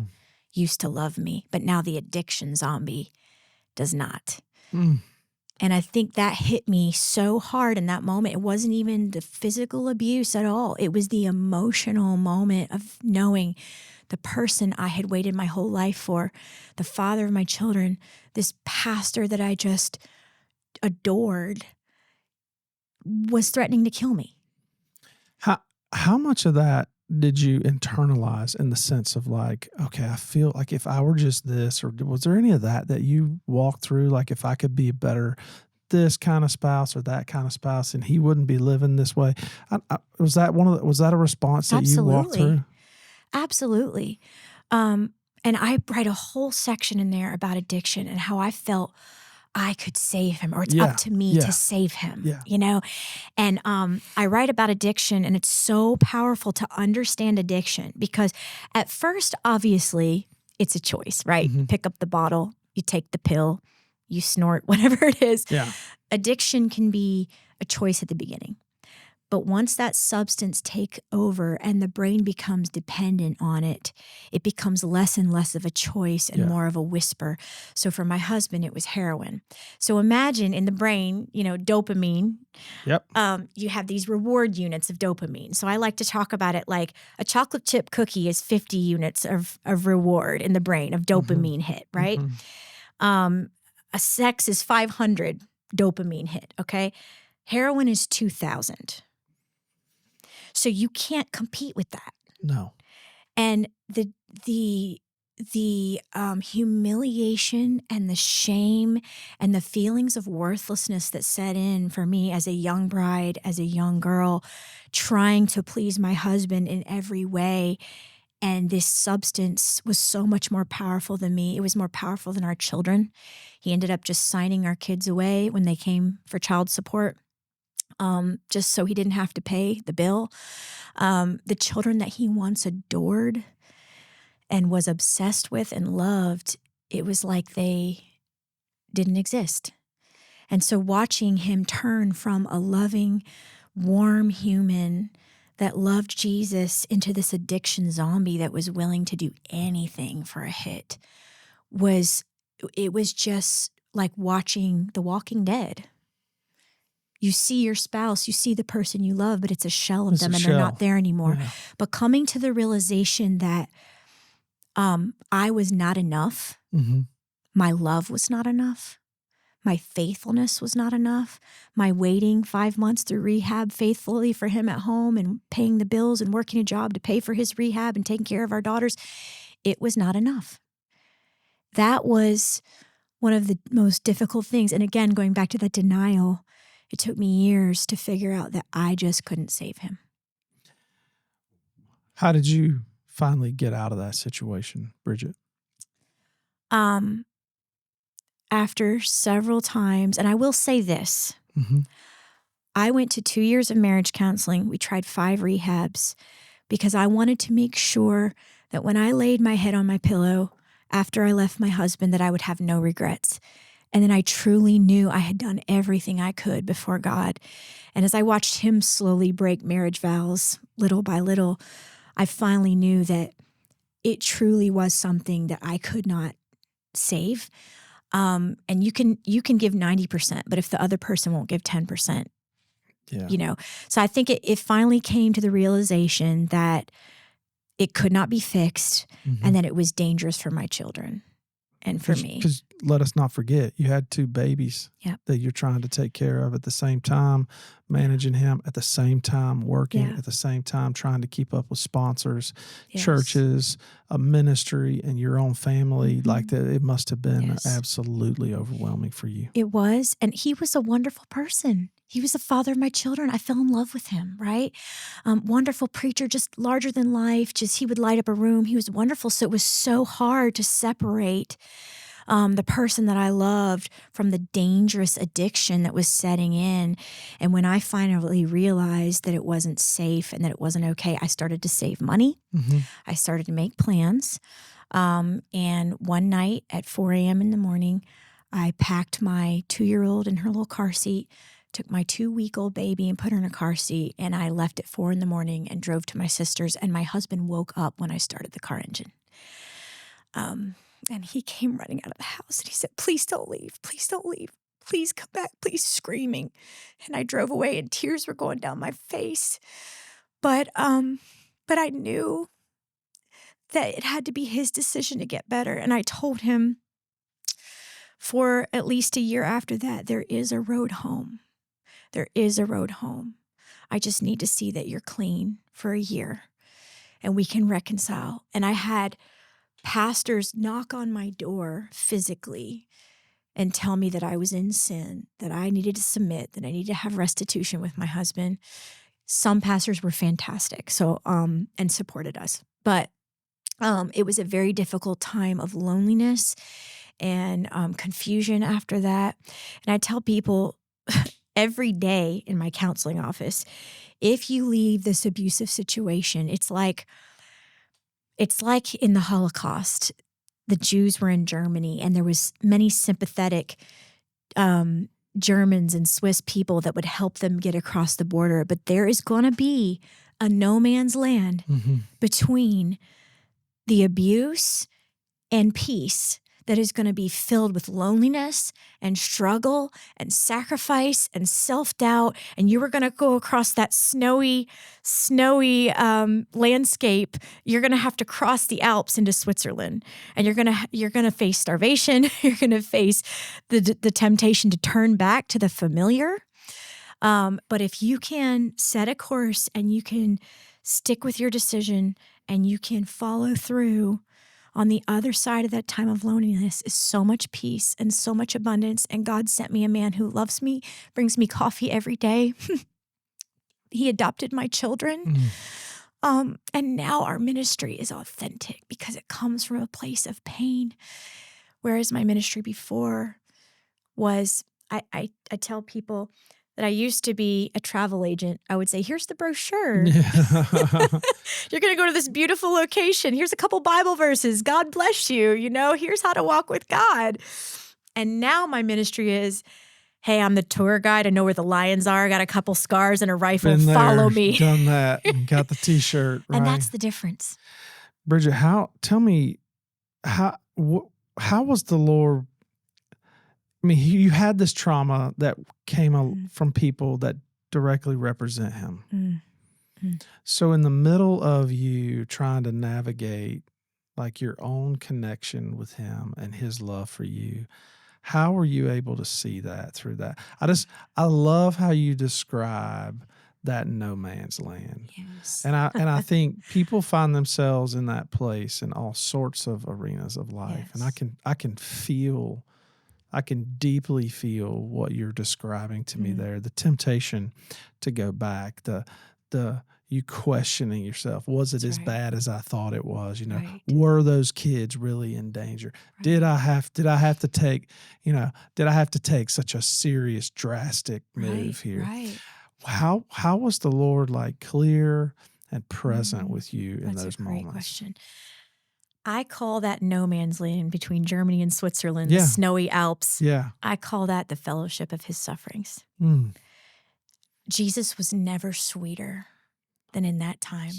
used to love me, but now the addiction zombie does not. And I think that hit me so hard in that moment. It wasn't even the physical abuse at all. It was the emotional moment of knowing the person I had waited my whole life for, the father of my children, this pastor that I just adored, was threatening to kill me. How much of that did you internalize in the sense of like, okay, I feel like if I were just this, or was there any of that you walked through? Like if I could be a better this kind of spouse or that kind of spouse and he wouldn't be living this way. Was that a response that you walked through? Absolutely. And I write a whole section in there about addiction and how I felt I could save him, or it's up to me to save him, you know? And I write about addiction, and it's so powerful to understand addiction because at first, obviously, it's a choice, right? You pick up the bottle, you take the pill, you snort, whatever it is. Yeah. Addiction can be a choice at the beginning. But once that substance takes over and the brain becomes dependent on it, it becomes less and less of a choice and more of a whisper. So for my husband, it was heroin. So imagine in the brain, you know, dopamine. Yep. You have these reward units of dopamine. So I like to talk about it like a chocolate chip cookie is 50 units of reward in the brain of dopamine hit, right? A sex is 500 dopamine hit, okay? Heroin is 2,000. So you can't compete with that. No. And the humiliation and the shame and the feelings of worthlessness that set in for me as a young bride, as a young girl, trying to please my husband in every way. And this substance was so much more powerful than me. It was more powerful than our children. He ended up just signing our kids away when they came for child support, just so he didn't have to pay the bill. The children that he once adored and was obsessed with and loved, it was like they didn't exist. And so watching him turn from a loving, warm human that loved Jesus into this addiction zombie that was willing to do anything for a hit was just like watching The Walking Dead. You see your spouse, you see the person you love, but it's a shell of them and they're not there anymore. Yeah. But coming to the realization that I was not enough. Mm-hmm. My love was not enough. My faithfulness was not enough. My waiting 5 months through rehab faithfully for him at home and paying the bills and working a job to pay for his rehab and taking care of our daughters, it was not enough. That was one of the most difficult things. And again, going back to that denial, it took me years to figure out that I just couldn't save him. How did you finally get out of that situation, Bridget? After several times, and I will say this, Mm-hmm. I went to 2 years of marriage counseling. We tried 5 rehabs because I wanted to make sure that when I laid my head on my pillow after I left my husband, that I would have no regrets. And then I truly knew I had done everything I could before God. And as I watched him slowly break marriage vows little by little, I finally knew that it truly was something that I could not save. And you can give 90%, but if the other person won't give 10%, So I think it finally came to the realization that it could not be fixed, Mm-hmm. and that it was dangerous for my children and for me. Because let us not forget, you had 2 babies that you're trying to take care of at the same time, managing him at the same time, working at the same time, trying to keep up with sponsors, churches, a ministry, and your own family. Mm-hmm. Like that, it must have been absolutely overwhelming for you. It was, and he was a wonderful person. He was the father of my children. I fell in love with him, right? Wonderful preacher, just larger than life. Just he would light up a room. He was wonderful. So it was so hard to separate the person that I loved from the dangerous addiction that was setting in. And when I finally realized that it wasn't safe and that it wasn't okay, I started to save money. Mm-hmm. I started to make plans. And one night at 4 a.m. in the morning, I packed my 2-year-old in her little car seat, took my 2-week-old baby and put her in a car seat, and I left at 4 a.m. and drove to my sister's, and my husband woke up when I started the car engine. And he came running out of the house, and he said, "Please don't leave. Please don't leave. Please come back. Please," screaming. And I drove away, and tears were going down my face. But I knew that it had to be his decision to get better. And I told him for at least a year after that, there is a road home. There is a road home. I just need to see that you're clean for a year and we can reconcile. And I had pastors knock on my door physically and tell me that I was in sin, that I needed to submit, that I needed to have restitution with my husband. Some pastors were fantastic, and supported us. But it was a very difficult time of loneliness and confusion after that. And I tell people every day in my counseling office, if you leave this abusive situation, it's like in the Holocaust. The Jews were in Germany, and there was many sympathetic Germans and Swiss people that would help them get across the border. But there is going to be a no man's land between the abuse and peace that is going to be filled with loneliness and struggle and sacrifice and self-doubt. And you are going to go across that snowy landscape. You're going to have to cross the Alps into Switzerland, and you're going to face starvation. You're going to face the temptation to turn back to the familiar. But if you can set a course and you can stick with your decision and you can follow through, on the other side of that time of loneliness is so much peace and so much abundance. And God sent me a man who loves me, brings me coffee every day. He adopted my children. And now our ministry is authentic because it comes from a place of pain. Whereas my ministry before was, I tell people that I used to be a travel agent. I would say, here's the brochure. Yeah. You're going to go to this beautiful location. Here's a couple Bible verses. God bless you. Here's how to walk with God. And now my ministry is, hey, I'm the tour guide. I know where the lions are. I got a couple scars and a rifle. Been there, follow me. Done that. Got the T-shirt. Right. And that's the difference. Bridget, tell me, how was the Lord? I mean, you had this trauma that came from people that directly represent him. So in the middle of you trying to navigate like your own connection with him and his love for you, how were you able to see that through that? I love how you describe that no man's land. Yes. And I think people find themselves in that place in all sorts of arenas of life. Yes. And I can deeply feel what you're describing to me there. The temptation to go back, the you questioning yourself. Was it as bad as I thought it was? Were those kids really in danger? Right. Did I have to take such a serious, drastic move here? Right. How was the Lord like clear and present with you in those moments? That's a great question. I call that no man's land between Germany and Switzerland, the snowy Alps. Yeah. I call that the fellowship of his sufferings. Jesus was never sweeter than in that time.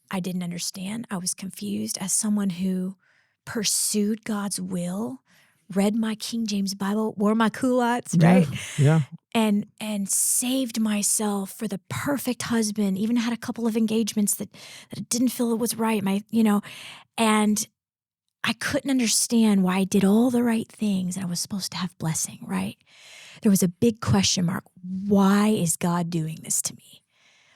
I didn't understand. I was confused. As someone who pursued God's will, read my King James Bible, wore my culottes, right? Yeah. And saved myself for the perfect husband, even had a couple of engagements that I didn't feel it was right. And I couldn't understand why I did all the right things and I was supposed to have blessing, right? There was a big question mark. Why is God doing this to me?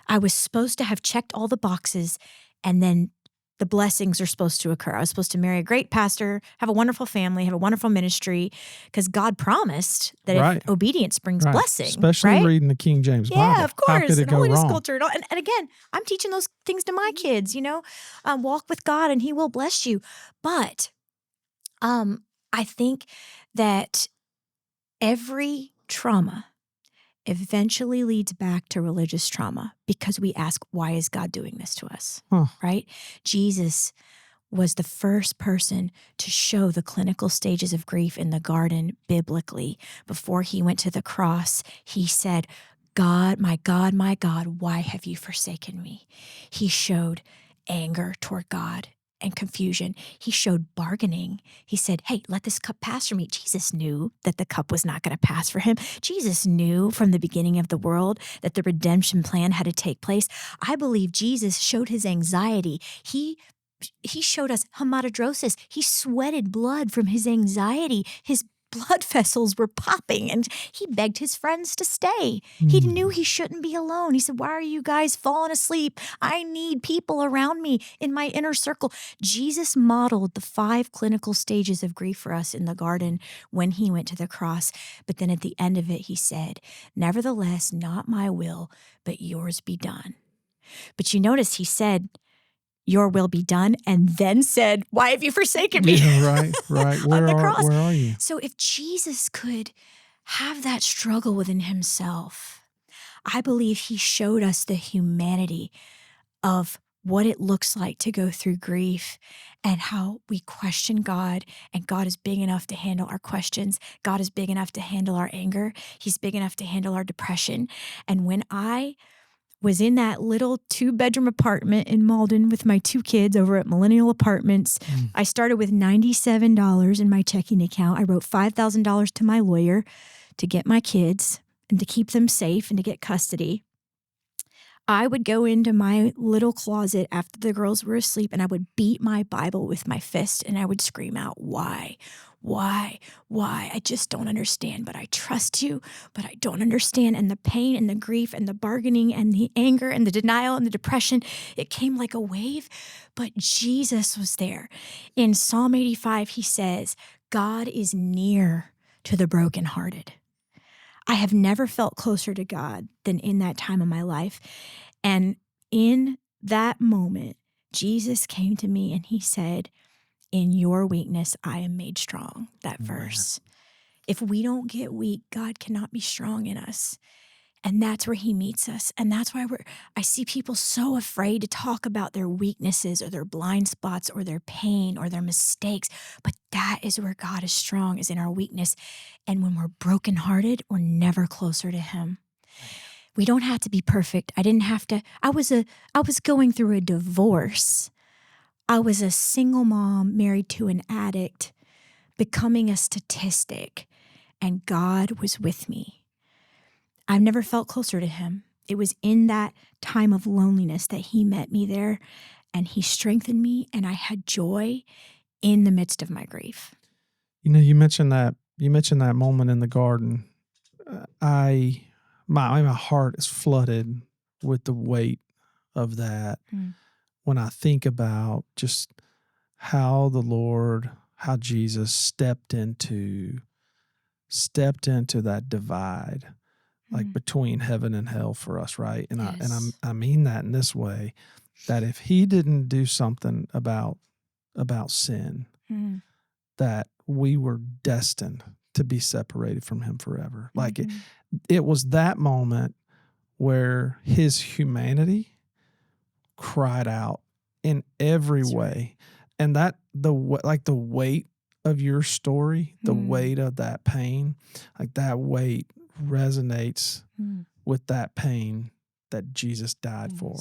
I was supposed to have checked all the boxes and then the blessings are supposed to occur. I was supposed to marry a great pastor, have a wonderful family, have a wonderful ministry, because God promised that if obedience brings blessing. Especially reading the King James Bible. Yeah, of course. How could it go wrong? Culture and again, I'm teaching those things to my kids, walk with God and he will bless you. But I think that every trauma eventually leads back to religious trauma because we ask, why is God doing this to us, right? Jesus was the first person to show the clinical stages of grief in the garden biblically. Before he went to the cross, he said, God, my God, why have you forsaken me? He showed anger toward God and confusion. He showed bargaining. He said, hey, let this cup pass from me. Jesus knew that the cup was not going to pass for him. Jesus knew from the beginning of the world that the redemption plan had to take place. I believe Jesus showed his anxiety. He showed us hematidrosis. He sweated blood from his anxiety. His blood vessels were popping and he begged his friends to stay. He knew he shouldn't be alone. He said, why are you guys falling asleep? I need people around me in my inner circle. Jesus modeled the 5 clinical stages of grief for us in the garden when he went to the cross. But then at the end of it, he said, nevertheless, not my will, but yours be done. But you notice he said, your will be done, and then said, why have you forsaken me? Yeah, right. On the cross. Where are you? So if Jesus could have that struggle within himself, I believe he showed us the humanity of what it looks like to go through grief and how we question God, and God is big enough to handle our questions. God is big enough to handle our anger. He's big enough to handle our depression. And when I was in that little 2-bedroom apartment in Malden with my 2 kids over at Millennial Apartments. I started with $97 in my checking account. I wrote $5,000 to my lawyer to get my kids and to keep them safe and to get custody. I would go into my little closet after the girls were asleep and I would beat my Bible with my fist and I would scream out, why? Why? I just don't understand, but I trust you, but I don't understand. And the pain and the grief and the bargaining and the anger and the denial and the depression, it came like a wave, but Jesus was there. In Psalm 85, he says, God is near to the brokenhearted. I have never felt closer to God than in that time of my life. And in that moment, Jesus came to me and he said, in your weakness, I am made strong. That verse. If we don't get weak, God cannot be strong in us. And that's where he meets us. And that's why I see people so afraid to talk about their weaknesses or their blind spots or their pain or their mistakes. But that is where God is strong, is in our weakness. And when we're brokenhearted, we're never closer to him. We don't have to be perfect. I was going through a divorce. I was a single mom married to an addict, becoming a statistic, and God was with me. I've never felt closer to him. It was in that time of loneliness that he met me there, and he strengthened me, and I had joy in the midst of my grief. You mentioned that moment in the garden. My heart is flooded with the weight of that. When I think about just how Jesus stepped into that divide, like between heaven and hell for us, right? And Yes. I mean that in this way, that if he didn't do something about sin, that we were destined to be separated from him forever. Like it was that moment where his humanity cried out in every way. And that the weight of your story, the weight of that pain, like that weight resonates with that pain that Jesus died for.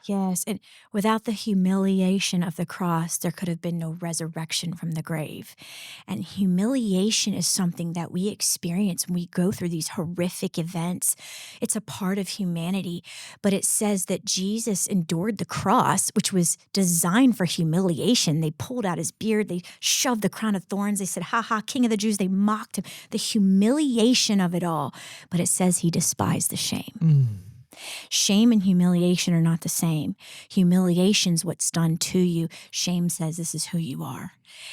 Yes, and without the humiliation of the cross, there could have been no resurrection from the grave. And humiliation is something that we experience when we go through these horrific events. It's a part of humanity, but it says that Jesus endured the cross, which was designed for humiliation. They pulled out his beard, they shoved the crown of thorns, they said, "Ha ha, King of the Jews," they mocked him. The humiliation of it all, but it says he despised the shame. Shame and humiliation are not the same. Humiliation's what's done to you. Shame says this is who you are.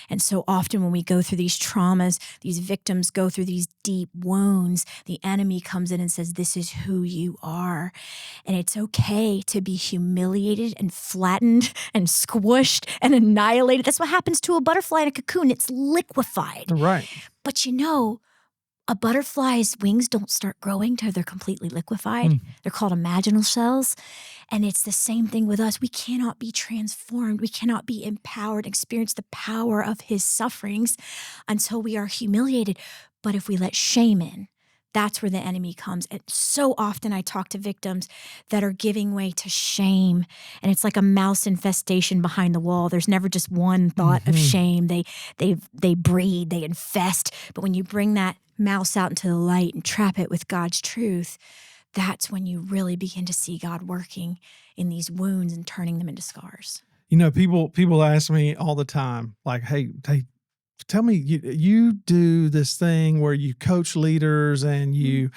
And so often when we go through these traumas, these victims go through these deep wounds, the enemy comes in and says, this is who you are. And it's okay to be humiliated and flattened and squished and annihilated. That's what happens to a butterfly in a cocoon. It's liquefied. Right. But a butterfly's wings don't start growing till they're completely liquefied. They're called imaginal cells. And it's the same thing with us. We cannot be transformed. We cannot be empowered, experience the power of his sufferings until we are humiliated. But if we let shame in, that's where the enemy comes. And so often I talk to victims that are giving way to shame. And it's like a mouse infestation behind the wall. There's never just one thought of shame. They breed, they infest. But when you bring that mouse out into the light and trap it with God's truth, that's when you really begin to see God working in these wounds and turning them into scars. People ask me all the time, like, hey, tell me, you do this thing where you coach leaders and you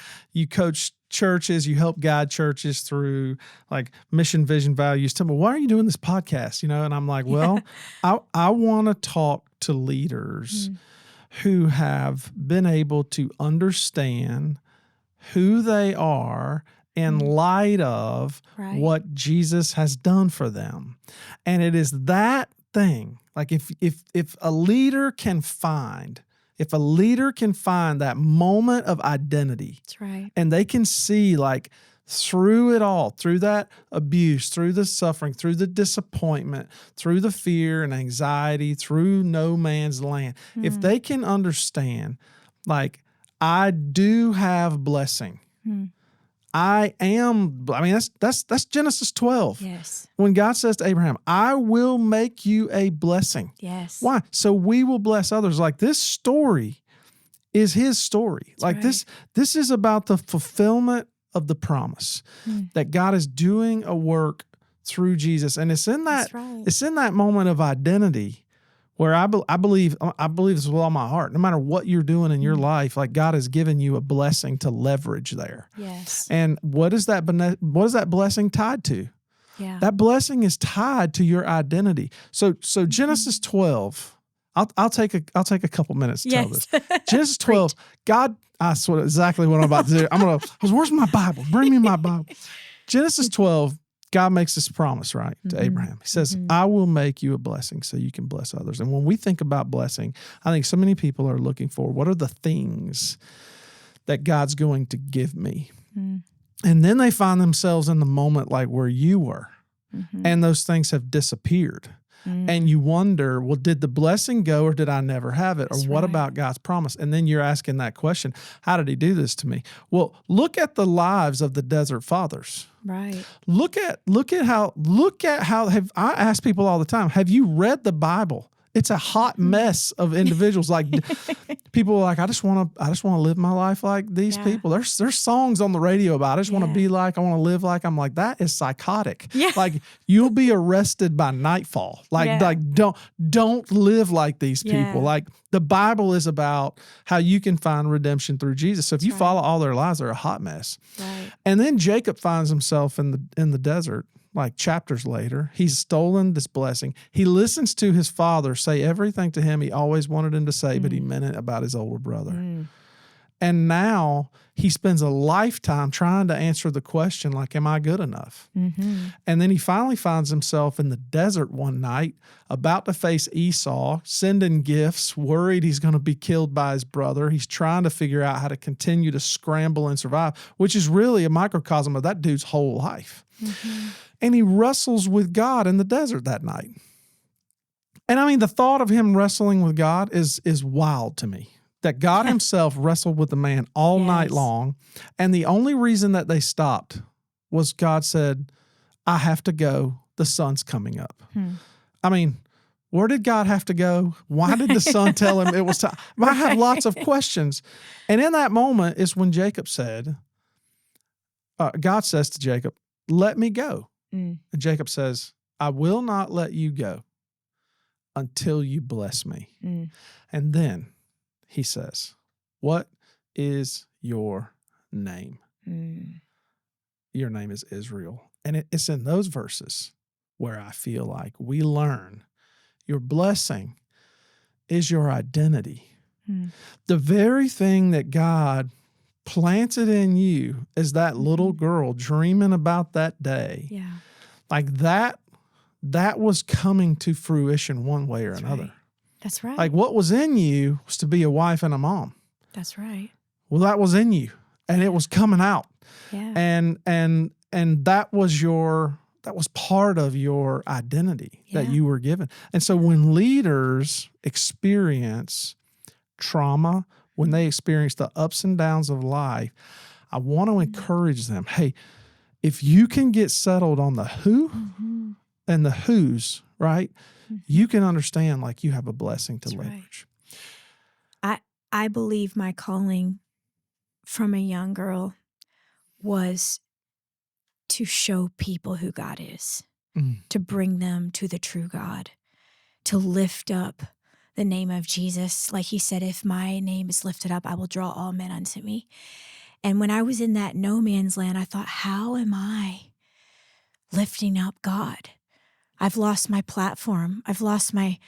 coach churches, you help guide churches through like mission, vision, values. Tell me, why are you doing this podcast? And I'm like, well, I want to talk to leaders who have been able to understand who they are in light of what Jesus has done for them. And it is that thing. Like if a leader can find that moment of identity, That's right. and they can see like through it all, through that abuse, through the suffering, through the disappointment, through the fear and anxiety, through no man's land, if they can understand, like, I do have blessing. That's Genesis 12. Yes. When God says to Abraham, I will make you a blessing. Yes. Why? So we will bless others. Like, this story is his story. That's like right. This is about the fulfillment of the promise, that God is doing a work through Jesus. And it's in that, it's in that moment of identity where I believe this with all my heart. No matter what you're doing in your life, like God has given you a blessing to leverage there. Yes. And what is that blessing tied to? Yeah. That blessing is tied to your identity. So Genesis 12. I'll take a couple minutes to tell this. Genesis 12. God, I swear exactly what I'm about to do. Where's my Bible? Bring me my Bible. Genesis 12. God makes this promise, right, to Abraham. He says, I will make you a blessing so you can bless others. And when we think about blessing, I think so many people are looking for, what are the things that God's going to give me? And then they find themselves in the moment like where you were, and those things have disappeared. And you wonder, well, did the blessing go or did I never have it? Or what about God's promise? And then you're asking that question, how did he do this to me? Well, look at the lives of the desert fathers. Right. Look at how I ask people all the time, have you read the Bible? It's a hot mess of individuals. Like people are like, I just want to live my life like these people. There's songs on the radio about, I just want to be like, I want to live like. I'm like, that is psychotic. Yeah. Like you'll be arrested by nightfall. Like don't live like these people. Yeah. Like the Bible is about how you can find redemption through Jesus. So if you follow all their lives, they're a hot mess. Right. And then Jacob finds himself in the desert. Like chapters later, he's stolen this blessing. He listens to his father say everything to him he always wanted him to say, but he meant it about his older brother. And now he spends a lifetime trying to answer the question, like, am I good enough? And then he finally finds himself in the desert one night, about to face Esau, sending gifts, worried he's going to be killed by his brother. He's trying to figure out how to continue to scramble and survive, which is really a microcosm of that dude's whole life. And he wrestles with God in the desert that night. And I mean, the thought of him wrestling with God is wild to me. That God himself wrestled with the man all night long. And the only reason that they stopped was God said, I have to go. The sun's coming up. I mean, where did God have to go? Why did the sun tell him it was time? I have lots of questions. And in that moment is when Jacob said, God says to Jacob, let me go. And Jacob says, I will not let you go until you bless me. And then he says, what is your name? Your name is Israel. And it's in those verses where I feel like we learn your blessing is your identity. The very thing that God planted in you as that little girl dreaming about that day. Yeah. Like that was coming to fruition one way or another. Right. That's right. Like what was in you was to be a wife and a mom. That's right. Well, that was in you and it was coming out. Yeah. And that was part of your identity that you were given. And so when leaders experience trauma, when they experience the ups and downs of life, I want to encourage them. Hey, if you can get settled on the who and the who's, right, you can understand like you have a blessing to leverage. Right. I believe my calling from a young girl was to show people who God is, to bring them to the true God, to lift up the name of Jesus. Like he said, if my name is lifted up, I will draw all men unto me. And when I was in that no man's land, I thought, how am I lifting up God? I've lost my platform. I've lost my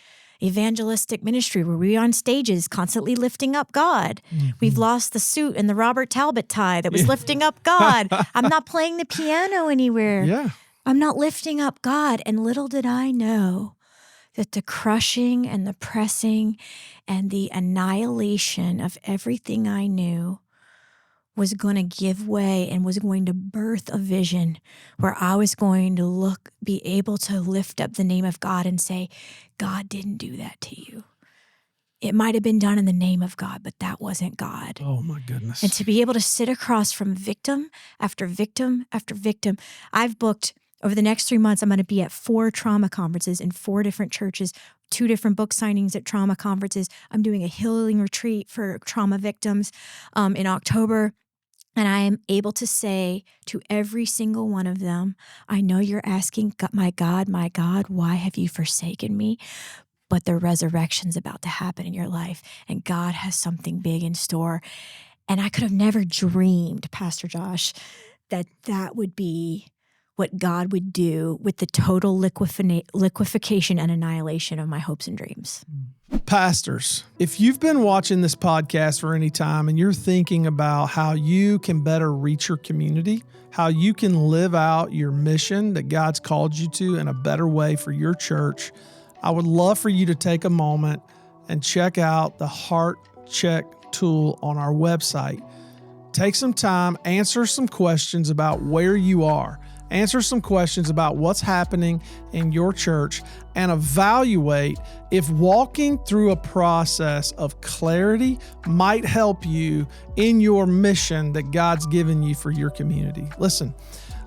evangelistic ministry where we're on stages constantly lifting up God. We've lost the suit and the Robert Talbot tie that was lifting up God. I'm not playing the piano anywhere. Yeah. I'm not lifting up God. And little did I know that the crushing and the pressing and the annihilation of everything I knew was going to give way and was going to birth a vision where I was going to be able to lift up the name of God and say, God didn't do that to you. It might have been done in the name of God, but that wasn't God. Oh my goodness. And to be able to sit across from victim after victim after victim, I've booked over the next 3 months, I'm going to be at 4 trauma conferences in 4 different churches, 2 different book signings at trauma conferences. I'm doing a healing retreat for trauma victims in October. And I am able to say to every single one of them, I know you're asking, my God, why have you forsaken me? But the resurrection's about to happen in your life, and God has something big in store. And I could have never dreamed, Pastor Josh, that would be what God would do with the total liquefaction and annihilation of my hopes and dreams. Pastors, if you've been watching this podcast for any time and you're thinking about how you can better reach your community, how you can live out your mission that God's called you to in a better way for your church, I would love for you to take a moment and check out the Heart Check tool on our website. Take some time, answer some questions about where you are, answer some questions about what's happening in your church, and evaluate if walking through a process of clarity might help you in your mission that God's given you for your community. Listen,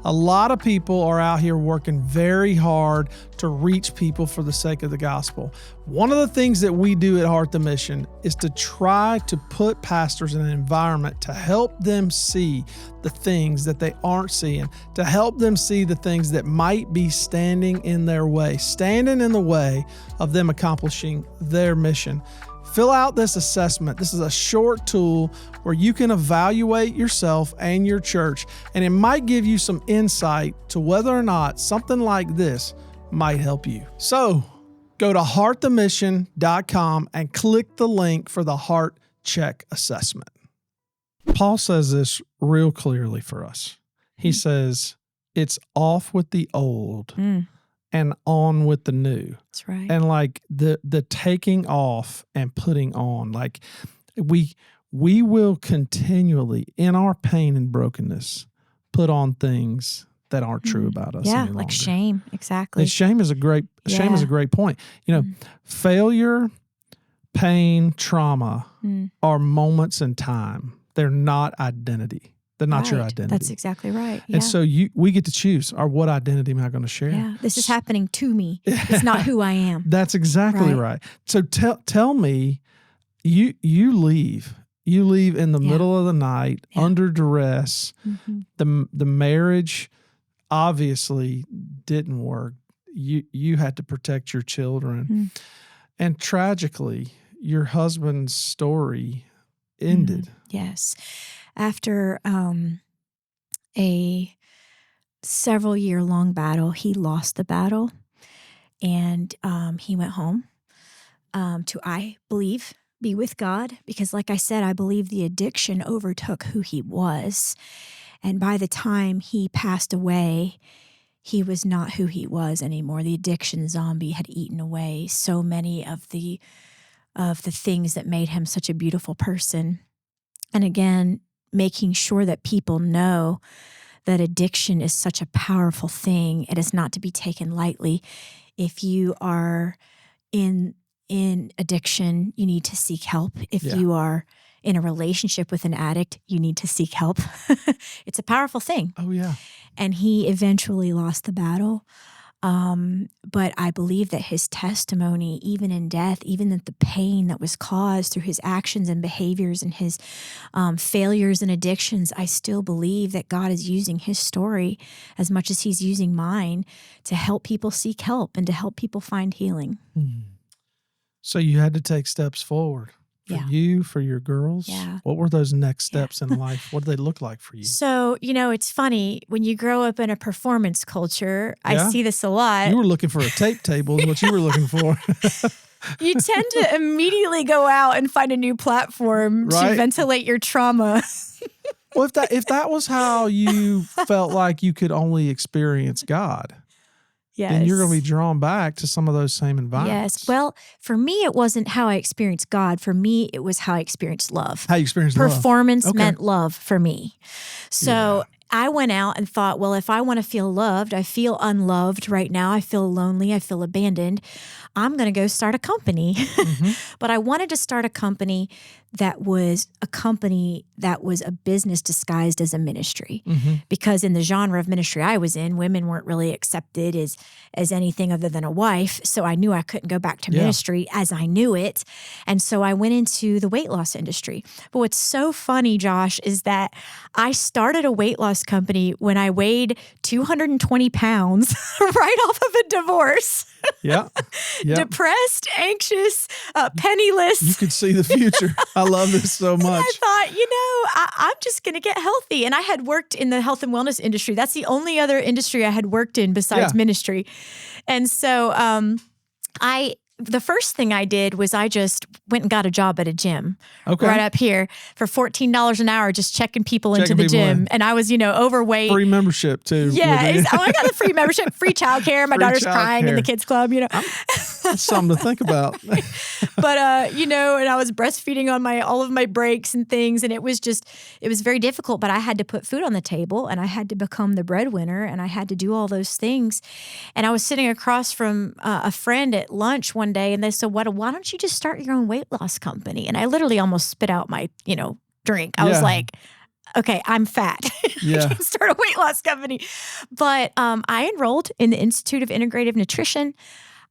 a lot of people are out here working very hard to reach people for the sake of the gospel. One of the things that we do at Heart the Mission is to try to put pastors in an environment to help them see the things that they aren't seeing, to help them see the things that might be standing in their way, standing in the way of them accomplishing their mission. Fill out this assessment. This is a short tool where you can evaluate yourself and your church, and it might give you some insight to whether or not something like this might help you. So go to heartthemission.com and click the link for the Heart Check assessment. Paul says this real clearly for us. He says, it's off with the old and on with the new. That's right. And like the taking off and putting on, like we will continually in our pain and brokenness put on things that aren't true about us. Yeah, any like longer. shame. Exactly. And shame is a great point. You know, failure, pain, trauma are moments in time. They're not identity. They're not your identity. That's exactly right. Yeah. And so we get to choose, what identity am I going to share? Yeah, this is happening to me. It's not who I am. That's exactly right. So tell me, you leave in the middle of the night under duress. The marriage obviously didn't work. You had to protect your children, and tragically, your husband's story ended. Yes. After a several-year-long battle, he lost the battle, and he went home to, I believe, be with God, because like I said, I believe the addiction overtook who he was, and by the time he passed away, he was not who he was anymore. The addiction zombie had eaten away so many of the things that made him such a beautiful person. And again, making sure that people know that addiction is such a powerful thing. It is not to be taken lightly. If you are in addiction, you need to seek help. If you are in a relationship with an addict, you need to seek help. It's a powerful thing. Oh, yeah. And he eventually lost the battle. But I believe that his testimony, even in death, even that the pain that was caused through his actions and behaviors and his failures and addictions, I still believe that God is using his story as much as he's using mine to help people seek help and to help people find healing. So you had to take steps forward. For you, for your girls? Yeah. What were those next steps in life? What did they look like for you? So, it's funny. When you grow up in a performance culture, I see this a lot. You were looking for a tape table is what you were looking for. You tend to immediately go out and find a new platform to ventilate your trauma. Well, if that was how you felt like you could only experience God, then you're going to be drawn back to some of those same environments. Yes. Well, for me, it wasn't how I experienced God. For me, it was how I experienced love. How you experienced love. Performance meant love for me. So I went out and thought, well, if I want to feel loved, I feel unloved right now. I feel lonely. I feel abandoned. I'm going to go start a company. But I wanted to start a company that was a business disguised as a ministry. Because in the genre of ministry I was in, women weren't really accepted as anything other than a wife. So I knew I couldn't go back to ministry as I knew it. And so I went into the weight loss industry. But what's so funny, Josh, is that I started a weight loss company when I weighed 220 pounds right off of a divorce. Yeah. Depressed, anxious, penniless. You could see the future. I love this so much. And I thought, I'm just going to get healthy. And I had worked in the health and wellness industry. That's the only other industry I had worked in besides ministry. And so the first thing I did was I just went and got a job at a gym right up here for $14 an hour, just checking people into the gym. And I was, overweight. Free membership too. Yeah. I got a free membership, free childcare. My daughter's crying in the kids club, That's something to think about. But, and I was breastfeeding on all of my breaks and things. And it was very difficult, but I had to put food on the table and I had to become the breadwinner and I had to do all those things. And I was sitting across from a friend at lunch one day and they said, why don't you just start your own weight loss company? And I literally almost spit out my, drink. I was like, okay, I'm fat. I can't start a weight loss company. But I enrolled in the Institute of Integrative Nutrition.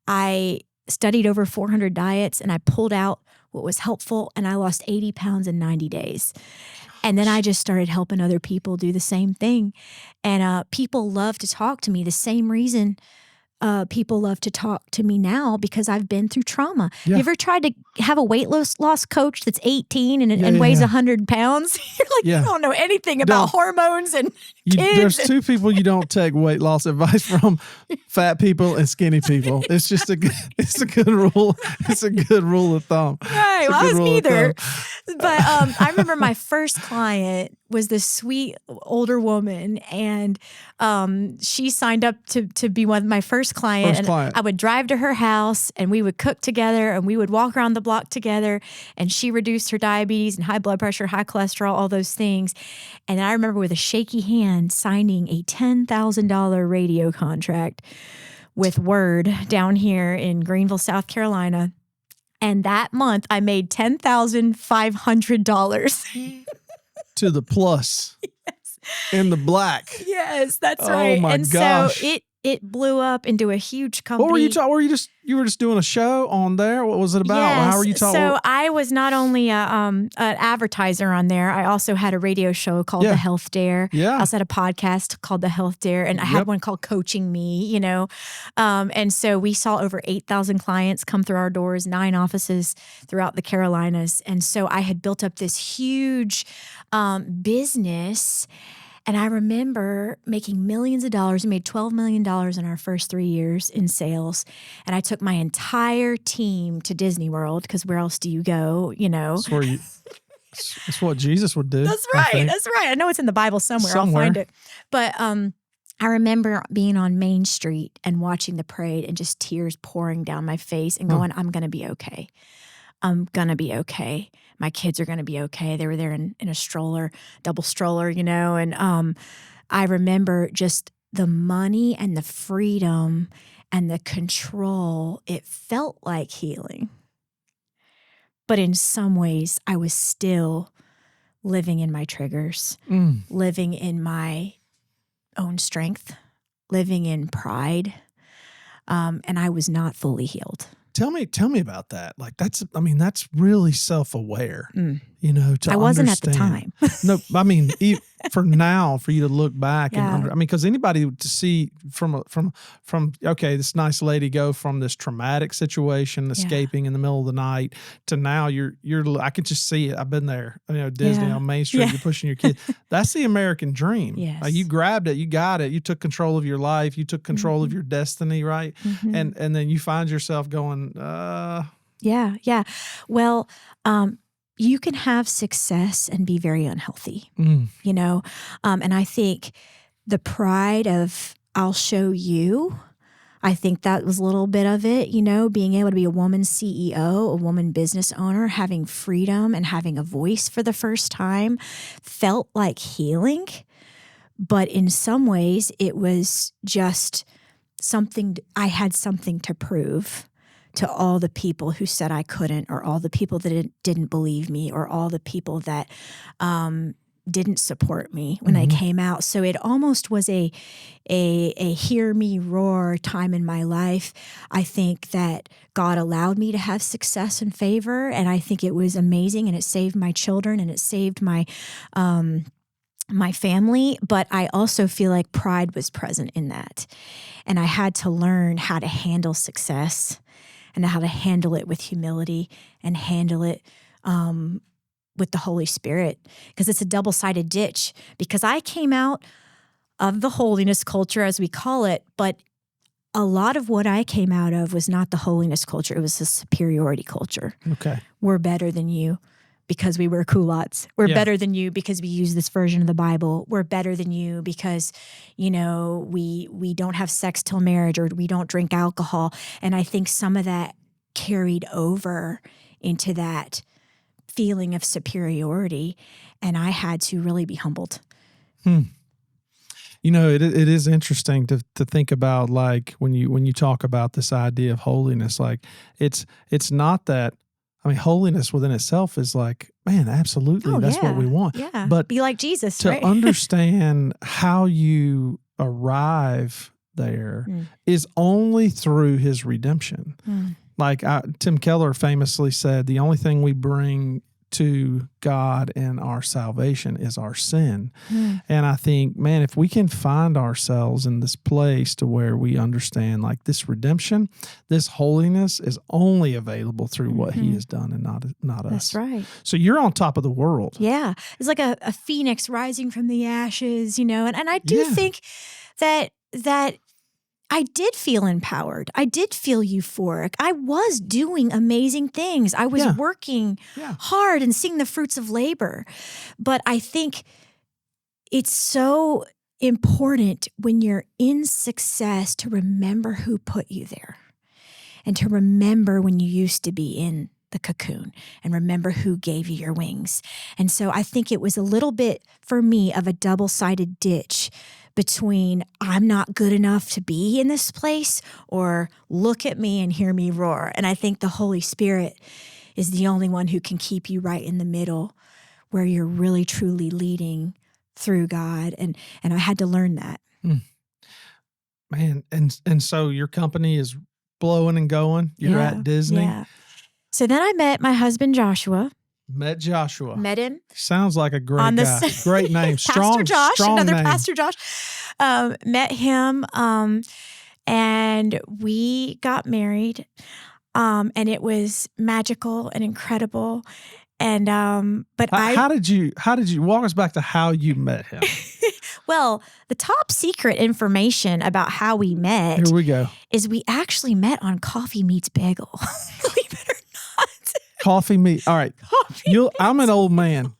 I studied over 400 diets and I pulled out what was helpful and I lost 80 pounds in 90 days. And then I just started helping other people do the same thing. And people love to talk to me. The same reason people love to talk to me now because I've been through trauma. You ever tried to have a weight loss coach that's 18 and weighs 100 pounds? You're like, you don't know anything about hormones and kids. There's two people you don't take weight loss advice from: fat people and skinny people. It's just a good rule. It's a good rule of thumb. Right. Well, I was neither. But I remember my first client was this sweet older woman, and she signed up to be one of my first clients. I would drive to her house, and we would cook together, and we would walk around the block together. And she reduced her diabetes and high blood pressure, high cholesterol, all those things. And I remember with a shaky hand signing a $10,000 radio contract with Word down here in Greenville, South Carolina. And that month, I made $10,500. To the plus. Yes. In the black. Yes, that's right. Oh my gosh. So it blew up into a huge company. What were you talking? You were just doing a show on there? What was it about? Yes. How were you talking? So I was not only an advertiser on there, I also had a radio show called The Health Dare. I also had a podcast called The Health Dare, and I had one called Coaching Me, and so we saw over 8,000 clients come through our doors, 9 offices throughout the Carolinas. And so I had built up this huge business. And I remember making millions of dollars. We made $12 million in our first 3 years in sales. And I took my entire team to Disney World, because where else do you go, That's what Jesus would do. That's right. That's right. I know it's in the Bible somewhere. I'll find it. But I remember being on Main Street and watching the parade and just tears pouring down my face and going, I'm going to be okay. I'm going to be okay. My kids are going to be okay. They were there in a stroller, double stroller, and I remember just the money and the freedom and the control. It felt like healing. But in some ways, I was still living in my triggers, living in my own strength, living in pride, and I was not fully healed. Tell me about that. Like that's really self-aware, I wasn't at the time. No, I mean, for you to look back and because anybody to see from this nice lady go from this traumatic situation, escaping in the middle of the night, to now I can just see it. I've been there, Disney on Main Street, you're pushing your kid. That's the American dream. Yes. Like you grabbed it, you got it, you took control of your life, you took control of your destiny, right? And then you find yourself going, Yeah. Well, you can have success and be very unhealthy, and I think the pride of I'll show you, I think that was a little bit of it, being able to be a woman CEO, a woman business owner, having freedom and having a voice for the first time felt like healing. But in some ways it was just I had something to prove to all the people who said I couldn't, or all the people that didn't believe me, or all the people that didn't support me when I came out. So it almost was a hear me roar time in my life. I think that God allowed me to have success and favor, and I think it was amazing, and it saved my children, and it saved my my family. But I also feel like pride was present in that, and I had to learn how to handle success and how to handle it with humility and handle it with the Holy Spirit, because it's a double-sided ditch. Because I came out of the holiness culture, as we call it, but a lot of what I came out of was not the holiness culture. It was the superiority culture. Okay. We're better than you because we wear culottes. We're better than you because we use this version of the Bible. We're better than you because, we don't have sex till marriage, or we don't drink alcohol. And I think some of that carried over into that feeling of superiority, and I had to really be humbled. It is interesting to think about, like, when you talk about this idea of holiness, like it's not that, holiness within itself is like, man, absolutely, that's what we want. Yeah, but be like Jesus, to right? understand how you arrive there is only through his redemption. Like Tim Keller famously said, the only thing we bring to God in our salvation is our sin. And I think, man, if we can find ourselves in this place to where we understand, like, this redemption, this holiness is only available through what he has done, and not us. That's right. So you're on top of the world. Yeah. It's like a phoenix rising from the ashes, and I do think that I did feel empowered. I did feel euphoric. I was doing amazing things. I was working hard and seeing the fruits of labor. But I think it's so important when you're in success to remember who put you there, and to remember when you used to be in the cocoon, and remember who gave you your wings. And so I think it was a little bit, for me, of a double-sided ditch between I'm not good enough to be in this place, or look at me and hear me roar. And I think the Holy Spirit is the only one who can keep you right in the middle, where you're really truly leading through God. And I had to learn that. Man, and so your company is blowing and going. You're at Disney. Yeah. So then I met my husband, Joshua. Met Joshua. Met him. Sounds like a great guy. Great name. Pastor Josh, strong another name. Pastor Josh. Met him, and we got married, and it was magical and incredible. And how did you walk us back to how you met him? Well, the top secret information about how we met, here we go, is we actually met on Coffee Meets Bagel. Believe it or not. Coffee meet. All right. I'm an old man.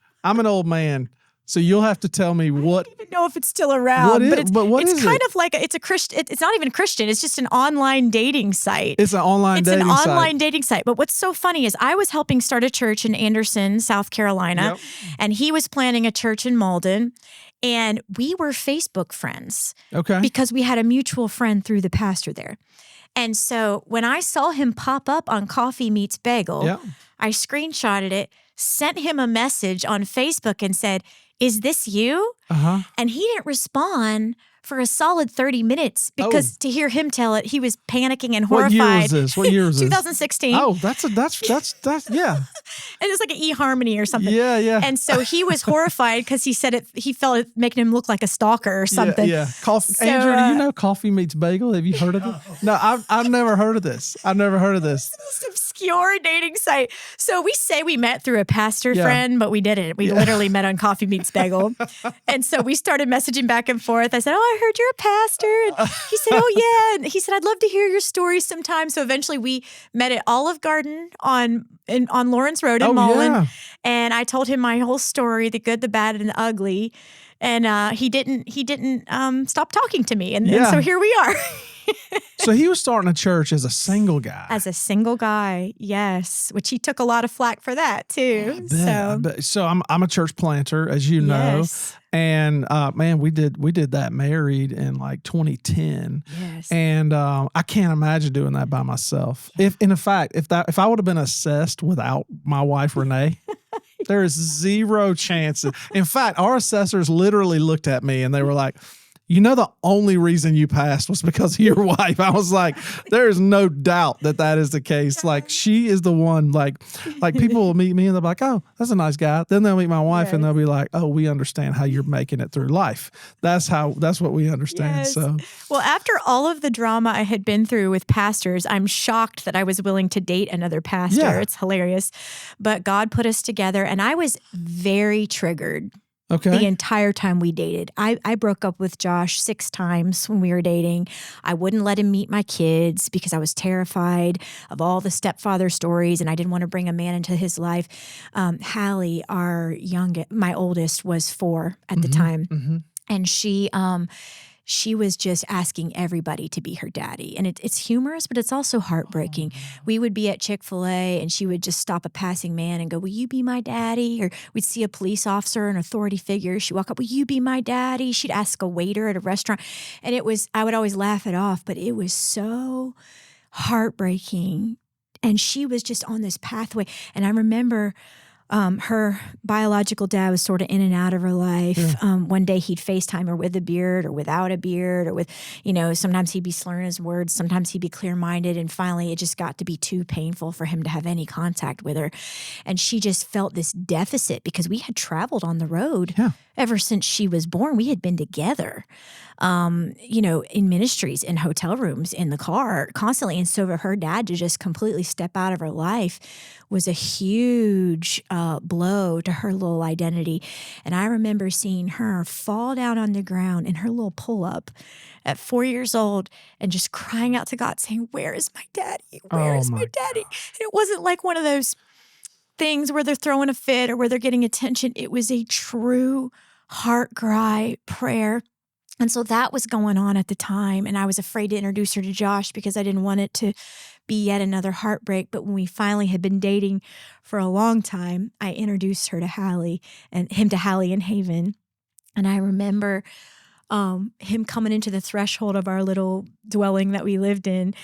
So you'll have to tell me what. I don't even know if it's still around. It's kind it? of like it's a Christian. It's not even Christian. It's just an online dating site. It's an online dating site. It's an online dating site. But what's so funny is I was helping start a church in Anderson, South Carolina, and he was planning a church in Malden. And we were Facebook friends. Okay. Because we had a mutual friend through the pastor there. And so when I saw him pop up on Coffee Meets Bagel, I screenshotted it, sent him a message on Facebook and said, "Is this you?" And he didn't respond for a solid 30 minutes because to hear him tell it, he was panicking and horrified. What year was this? 2016. Oh, that's yeah. And it was like an eHarmony or something. Yeah. And so he was horrified because he said he felt it making him look like a stalker or something. Yeah. Andrew, do you know Coffee Meets Bagel? Have you heard of it? No, I've never heard of this. It's this obscure dating site. So we say we met through a pastor friend, but we didn't. We literally met on Coffee Meets Bagel. And so we started messaging back and forth. I said, "Oh, I heard you're a pastor." And he said, "Oh, yeah." And he said, "I'd love to hear your story sometime." So eventually we met at Olive Garden on Lawrence Road in Mullen. And I told him my whole story, the good, the bad, and the ugly. And he didn't stop talking to me. And so Yeah. here we are. So he was starting a church as a single guy. As a single guy, yes, which he took a lot of flack for that too. I bet. So I'm a church planter, as you know, Yes. and man, we did that married in like 2010. Yes. And I can't imagine doing that by myself. Yeah. If I would have been assessed without my wife Renee, there is zero chance. In fact, our assessors literally looked at me and they were like, you know, the only reason you passed was because of your wife. I was like, there is no doubt that is the case. Like, she is the one, like people will meet me and they'll be like, oh, that's a nice guy. Then they'll meet my wife and they'll be like, oh, we understand how you're making it through life. That's what we understand. Yes. So, well, after all of the drama I had been through with pastors, I'm shocked that I was willing to date another pastor. Yeah. It's hilarious. But God put us together and I was very triggered. okay. The entire time we dated. I broke up with Josh 6 times when we were dating. I wouldn't let him meet my kids because I was terrified of all the stepfather stories and I didn't want to bring a man into his life. Hallie, my oldest, was 4 at the time. Mm-hmm. And she was just asking everybody to be her daddy. And it's humorous, but it's also heartbreaking. We would be at Chick-fil-A and she would just stop a passing man and go, will you be my daddy? Or we'd see a police officer, an authority figure. She'd walk up, will you be my daddy? She'd ask a waiter at a restaurant. And I would always laugh it off, but it was so heartbreaking. And she was just on this pathway. And I remember her biological dad was sort of in and out of her life. Yeah. One day he'd FaceTime her with a beard or without a beard or with, sometimes he'd be slurring his words. Sometimes he'd be clear-minded. And finally, it just got to be too painful for him to have any contact with her. And she just felt this deficit because we had traveled on the road ever since she was born. We had been together, in ministries, in hotel rooms, in the car constantly. And so for her dad to just completely step out of her life was a huge blow to her little identity. And I remember seeing her fall down on the ground in her little pull-up at 4 years old and just crying out to God saying, where is my daddy? Where is my daddy? And it wasn't like one of those things where they're throwing a fit or where they're getting attention. It was a true heart cry prayer. And so that was going on at the time. And I was afraid to introduce her to Josh because I didn't want it to be yet another heartbreak. But when we finally had been dating for a long time, I introduced her to Hallie and him to Hallie and Haven. And I remember him coming into the threshold of our little dwelling that we lived in.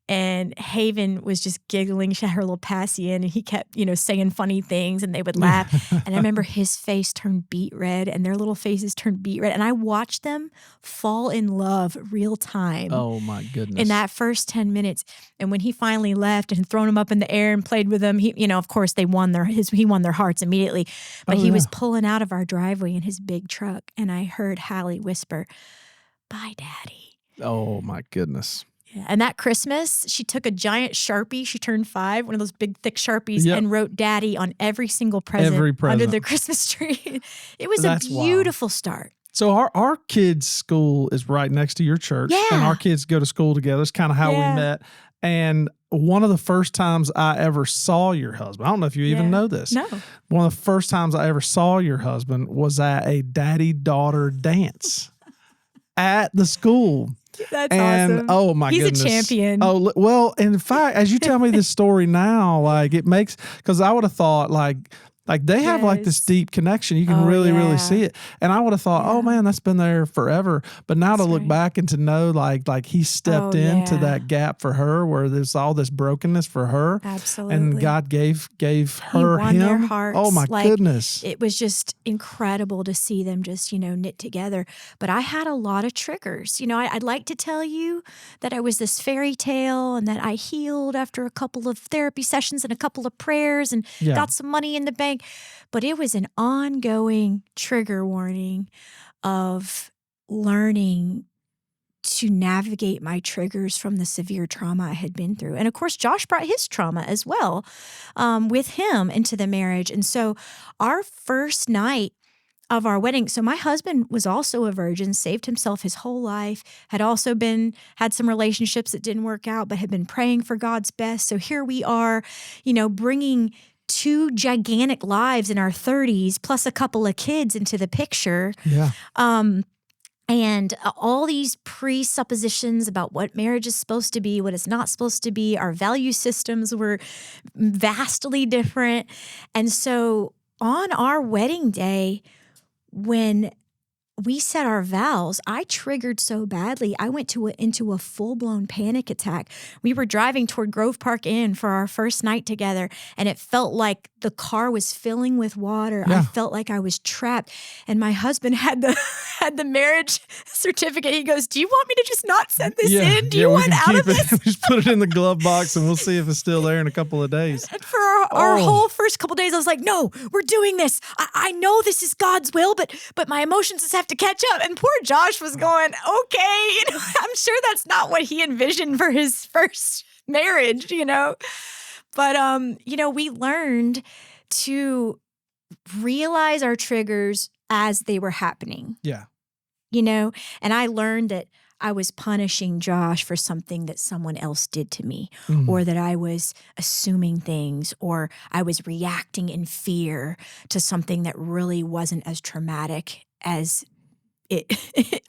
And Haven was just giggling. She had her little passy in, and he kept, saying funny things, and they would laugh. And I remember his face turned beet red, and their little faces turned beet red. And I watched them fall in love real time. Oh my goodness! In that first 10 minutes, and when he finally left and thrown them up in the air and played with them, he, of course, he won their hearts immediately. But he was pulling out of our driveway in his big truck, and I heard Hallie whisper, "Bye, Daddy." Oh my goodness! Yeah. And that Christmas, she took a giant Sharpie. She turned 5, one of those big, thick Sharpies, and wrote Daddy on every single present under the Christmas tree. It was a beautiful start. So our kids' school is right next to your church. Yeah. And our kids go to school together. It's kind of how we met. And one of the first times I ever saw your husband, I don't know if you even know this. No. One of the first times I ever saw your husband was at a daddy-daughter dance at the school. That's awesome. Oh my goodness. He's a champion. Oh, well, in fact, as you tell me this story now, like it makes, because I would have thought like they have like this deep connection. You can really see it. And I would have thought, oh man, that's been there forever. But now to look back and to know like he stepped into that gap for her where there's all this brokenness for her. Absolutely. And God gave her him. Their hearts. Oh my goodness. It was just incredible to see them just, knit together. But I had a lot of triggers. I'd like to tell you that I was this fairy tale and that I healed after a couple of therapy sessions and a couple of prayers and got some money in the bank. But it was an ongoing trigger warning of learning to navigate my triggers from the severe trauma I had been through. And of course, Josh brought his trauma as well with him into the marriage. And so our first night of our wedding, so my husband was also a virgin, saved himself his whole life, had also had some relationships that didn't work out, but had been praying for God's best. So here we are, bringing 2 gigantic lives in our 30s, plus a couple of kids into the picture. Yeah. And all these presuppositions about what marriage is supposed to be, what it's not supposed to be. Our value systems were vastly different. And so on our wedding day, when we said our vows, I triggered so badly. I went into a full-blown panic attack. We were driving toward Grove Park Inn for our first night together, and it felt like the car was filling with water. Yeah. I felt like I was trapped. And my husband had the marriage certificate. He goes, "Do you want me to just not send this in? Do you want out of this?" Just put it in the glove box, and we'll see if it's still there in a couple of days. And for our whole first couple of days, I was like, "No, we're doing this. I know this is God's will, but my emotions just have to catch up." And poor Josh was going, "Okay, I'm sure that's not what he envisioned for his first marriage, But we learned to realize our triggers as they were happening. Yeah. And I learned that I was punishing Josh for something that someone else did to me, or that I was assuming things, or I was reacting in fear to something that really wasn't as traumatic as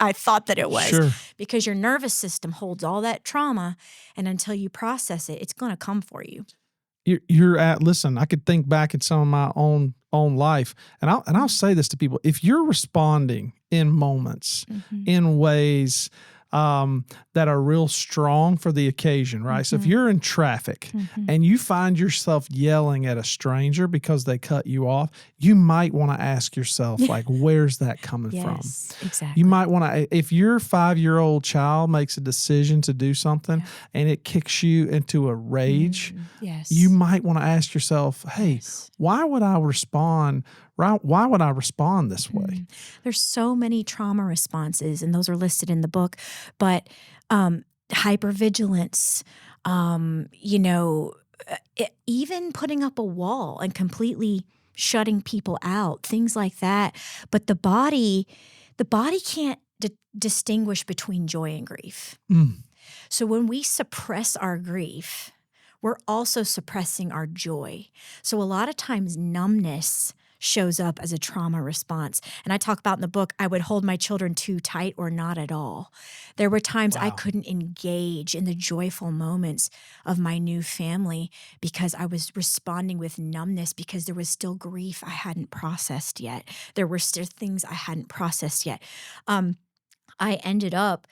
I thought that it was. Sure. Because your nervous system holds all that trauma, and until you process it, it's going to come for you. Listen, I could think back at some of my own life, and I'll say this to people: if you're responding in moments, in ways that are real strong for the occasion, right? So if you're in traffic and you find yourself yelling at a stranger because they cut you off, you might want to ask yourself, like, where's that coming from? Exactly. You might want to, if your 5-year-old child makes a decision to do something and it kicks you into a rage, you might want to ask yourself, hey, why would I respond? Why would I respond this way? There's so many trauma responses, and those are listed in the book. But hypervigilance, even putting up a wall and completely shutting people out, things like that. But the body can't distinguish between joy and grief. So when we suppress our grief, we're also suppressing our joy. So a lot of times numbness shows up as a trauma response. And I talk about in the book, I would hold my children too tight or not at all. There were times I couldn't engage in the joyful moments of my new family because I was responding with numbness, because there was still grief I hadn't processed yet. There were still things I hadn't processed yet. I ended up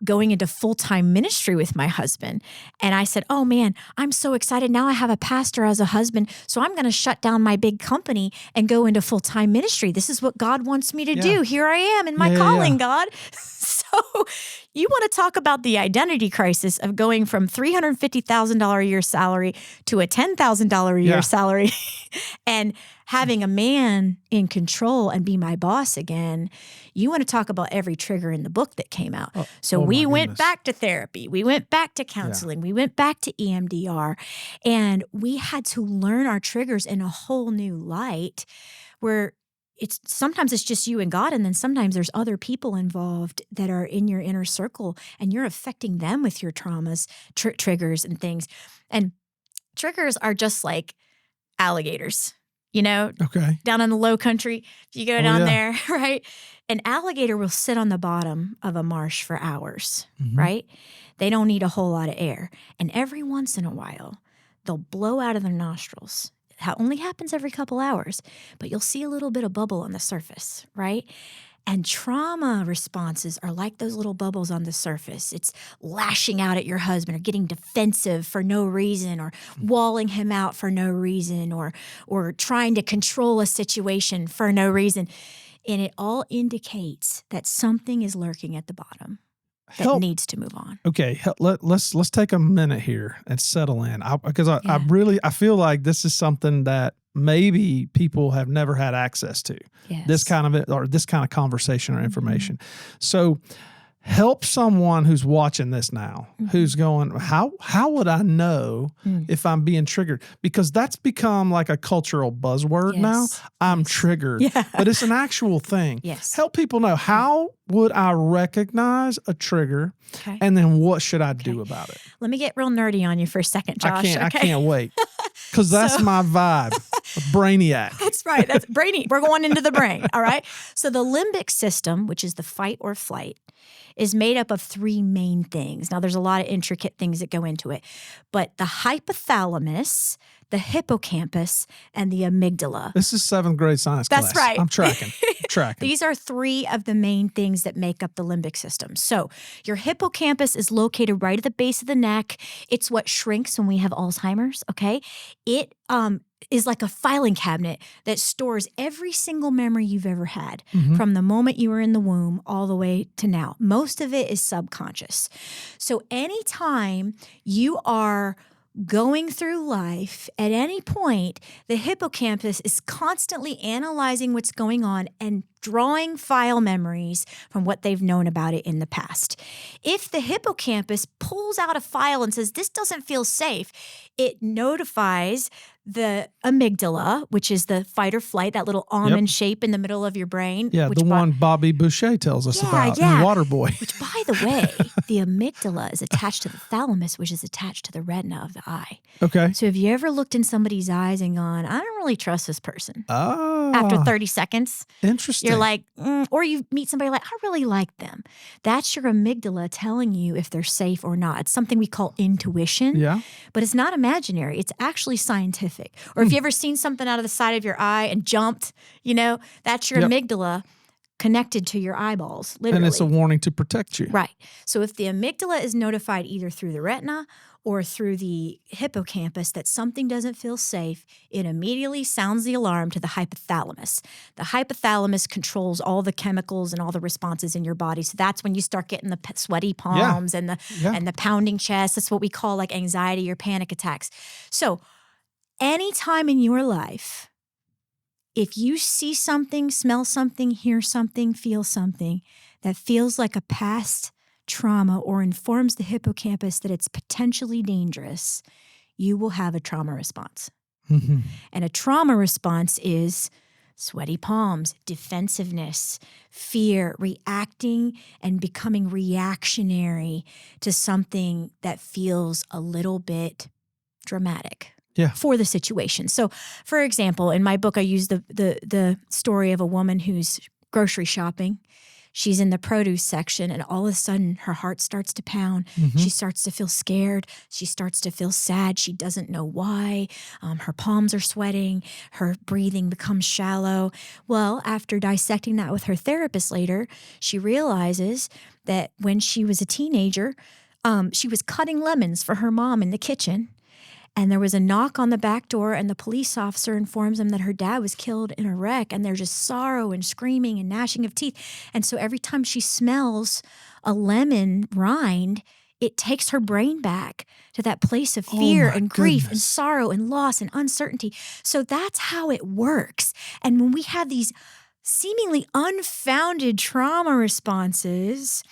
going into full-time ministry with my husband. And I said, "Oh man, I'm so excited. Now I have a pastor as a husband. So I'm going to shut down my big company and go into full-time ministry. This is what God wants me to do. Here I am in my calling, God." So you want to talk about the identity crisis of going from $350,000 a year salary to a $10,000 a year salary and having a man in control and be my boss again. You want to talk about every trigger in the book that came out. We went back to therapy. We went back to counseling. We went back to EMDR. And we had to learn our triggers in a whole new light, where sometimes it's just you and God, and then sometimes there's other people involved that are in your inner circle, and you're affecting them with your traumas, triggers and things. And triggers are just like alligators. Down in the low country, if you go down there, right? An alligator will sit on the bottom of a marsh for hours, right? They don't need a whole lot of air. And every once in a while, they'll blow out of their nostrils. That only happens every couple hours, but you'll see a little bit of bubble on the surface, right? And trauma responses are like those little bubbles on the surface. It's lashing out at your husband, or getting defensive for no reason, or walling him out for no reason, or trying to control a situation for no reason. And it all indicates that something is lurking at the bottom that needs to move on. Okay, let's take a minute here and settle in, because I feel like this is something that maybe people have never had access to. This kind of conversation or information. So help someone who's watching this now, who's going, how would I know if I'm being triggered? Because that's become like a cultural buzzword now. I'm triggered, but it's an actual thing. Help people know, how would I recognize a trigger, and then what should I do about it? Let me get real nerdy on you for a second, Josh. I can't wait. Because that's my vibe. A brainiac. That's right. That's brainy. We're going into the brain. All right. So the limbic system, which is the fight or flight, is made up of three main things. Now, there's a lot of intricate things that go into it, but the hypothalamus, the hippocampus, and the amygdala. This is 7th grade science class. That's right. I'm tracking. These are three of the main things that make up the limbic system. So your hippocampus is located right at the base of the neck. It's what shrinks when we have Alzheimer's, okay? It is like a filing cabinet that stores every single memory you've ever had from the moment you were in the womb all the way to now. Most of it is subconscious. So anytime you are going through life, at any point, the hippocampus is constantly analyzing what's going on and drawing file memories from what they've known about it in the past. If the hippocampus pulls out a file and says, this doesn't feel safe, it notifies the amygdala, which is the fight or flight, that little almond shape in the middle of your brain. Yeah, the one Bobby Boucher tells us about in Waterboy. Which, by the way, the amygdala is attached to the thalamus, which is attached to the retina of the eye. Okay. So have you ever looked in somebody's eyes and gone, I don't really trust this person? Oh. After 30 seconds. Interesting. You're like, or you meet somebody like, I really like them. That's your amygdala telling you if they're safe or not. It's something we call intuition. Yeah. But it's not imaginary. It's actually scientific. Or if you ever seen something out of the side of your eye and jumped, that's your amygdala connected to your eyeballs, literally. And it's a warning to protect you. Right. So if the amygdala is notified either through the retina or through the hippocampus that something doesn't feel safe, it immediately sounds the alarm to the hypothalamus. The hypothalamus controls all the chemicals and all the responses in your body. So that's when you start getting the sweaty palms and the pounding chest. That's what we call like anxiety or panic attacks. So anytime in your life, if you see something, smell something, hear something, feel something that feels like a past trauma or informs the hippocampus that it's potentially dangerous, you will have a trauma response. Mm-hmm. And a trauma response is sweaty palms, defensiveness, fear, reacting and becoming reactionary to something that feels a little bit dramatic. Yeah. For the situation. So, for example, in my book, I use the story of a woman who's grocery shopping. She's in the produce section, and all of a sudden, her heart starts to pound. Mm-hmm. She starts to feel scared. She starts to feel sad. She doesn't know why. Her palms are sweating. Her breathing becomes shallow. Well, after dissecting that with her therapist later, she realizes that when she was a teenager, she was cutting lemons for her mom in the kitchen. And there was a knock on the back door, and the police officer informs them that her dad was killed in a wreck, and there's just sorrow and screaming and gnashing of teeth. And so every time she smells a lemon rind, it takes her brain back to that place of fear and grief and sorrow and loss and uncertainty. So that's how it works. And when we have these seemingly unfounded trauma responses,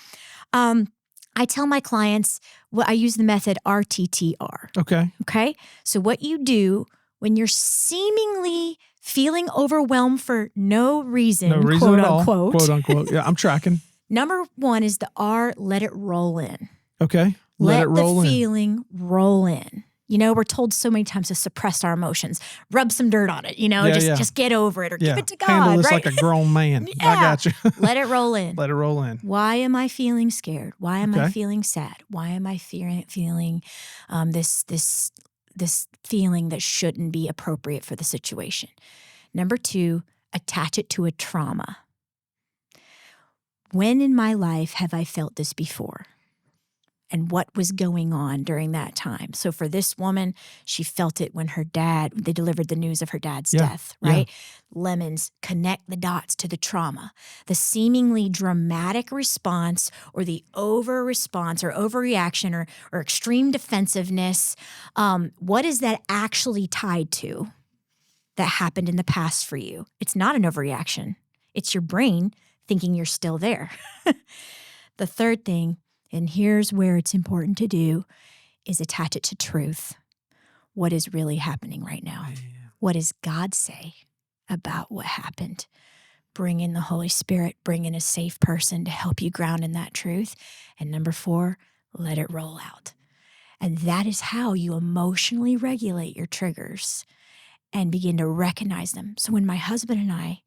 I tell my clients, I use the method RTTR. Okay. So what you do when you're seemingly feeling overwhelmed for no reason quote at unquote. All. Quote unquote. Yeah, I'm tracking. Number one is the R, let it roll in. Okay. Let it roll the in. feeling roll in. We're told so many times to suppress our emotions, rub some dirt on it, just get over it or give it to God. Handle this right? like a grown man. I got you. Let it roll in. Let it roll in. Why am I feeling scared? Why am I feeling sad? Why am I feeling this feeling that shouldn't be appropriate for the situation? Number two, attach it to a trauma. When in my life have I felt this before? And what was going on during that time? So for this woman, she felt it when they delivered the news of her dad's death, right? Yeah. Lemons, connect the dots to the trauma. The seemingly dramatic response or the over response or overreaction or extreme defensiveness, what is that actually tied to that happened in the past for you? It's not an overreaction. It's your brain thinking you're still there. The third thing, and here's where it's important to do, is attach it to truth. What is really happening right now? Yeah. What does God say about what happened? Bring in the Holy Spirit, bring in a safe person to help you ground in that truth. And number four, let it roll out. And that is how you emotionally regulate your triggers and begin to recognize them. So when my husband and I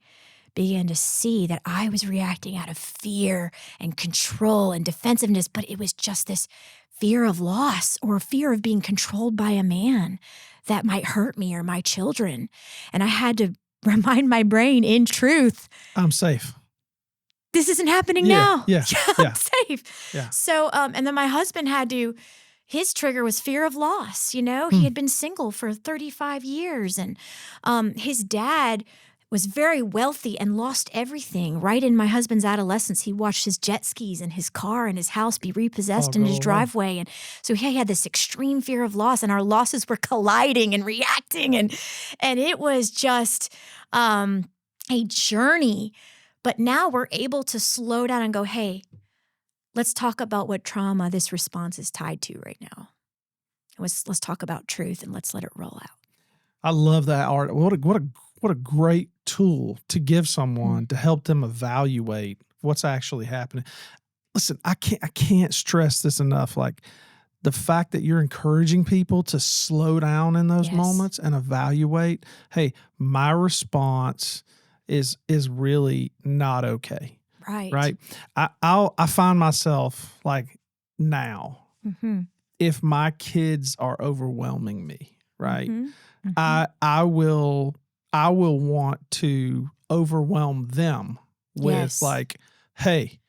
began to see that I was reacting out of fear and control and defensiveness, but it was just this fear of loss or fear of being controlled by a man that might hurt me or my children. And I had to remind my brain, in truth, I'm safe. This isn't happening Yeah, now. yeah, I'm safe. Yeah. So, and then my husband his trigger was fear of loss. You know, he had been single for 35 years, and his dad was very wealthy and lost everything. Right in my husband's adolescence, he watched his jet skis and his car and his house be repossessed in his driveway. And so he had this extreme fear of loss, and our losses were colliding and reacting. And it was just a journey. But now we're able to slow down and go, hey, let's talk about what trauma this response is tied to right now. Let's talk about truth and let's let it roll out. I love that, Art. What a great tool to give someone to help them evaluate what's actually happening. Listen, I can't stress this enough. Like, the fact that you're encouraging people to slow down in those moments and evaluate, hey, my response is really not okay. Right. I find myself like now, if my kids are overwhelming me, right, I will want to overwhelm them with like, hey,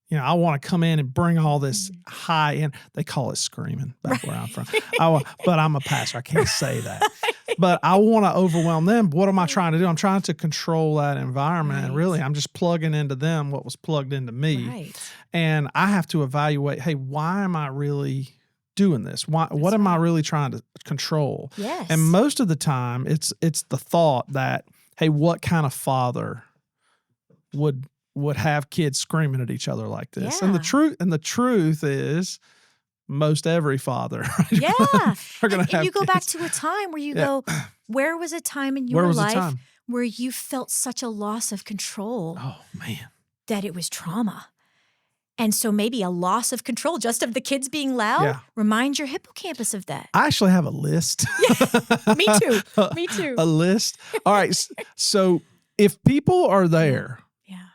you know, I want to come in and bring all this high end. They call it screaming back where I'm from. But I'm a pastor. I can't say that. But I want to overwhelm them. What am I trying to do? I'm trying to control that environment. And really, I'm just plugging into them what was plugged into me. And I have to evaluate, hey, why am I really doing this? What am I really trying to control? And most of the time, it's the thought that, hey, what kind of father would have kids screaming at each other like this? And the truth is, most every father are going to have you go kids. back to a time where you go, where was a time in your life where you felt such a loss of control that it was trauma? And so maybe a loss of control just of the kids being loud reminds your hippocampus of that. I actually have a list. Me too. A list. All right. So if people are there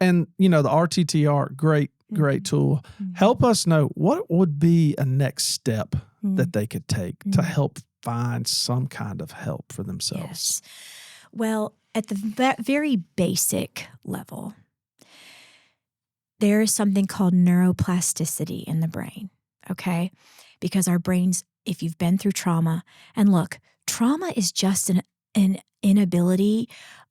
and, you know, the RTTR, great tool. Help us know what would be a next step that they could take to help find some kind of help for themselves. Well, at the very basic level, there is something called neuroplasticity in the brain, okay? Because our brains, if you've been through trauma, and look, trauma is just an inability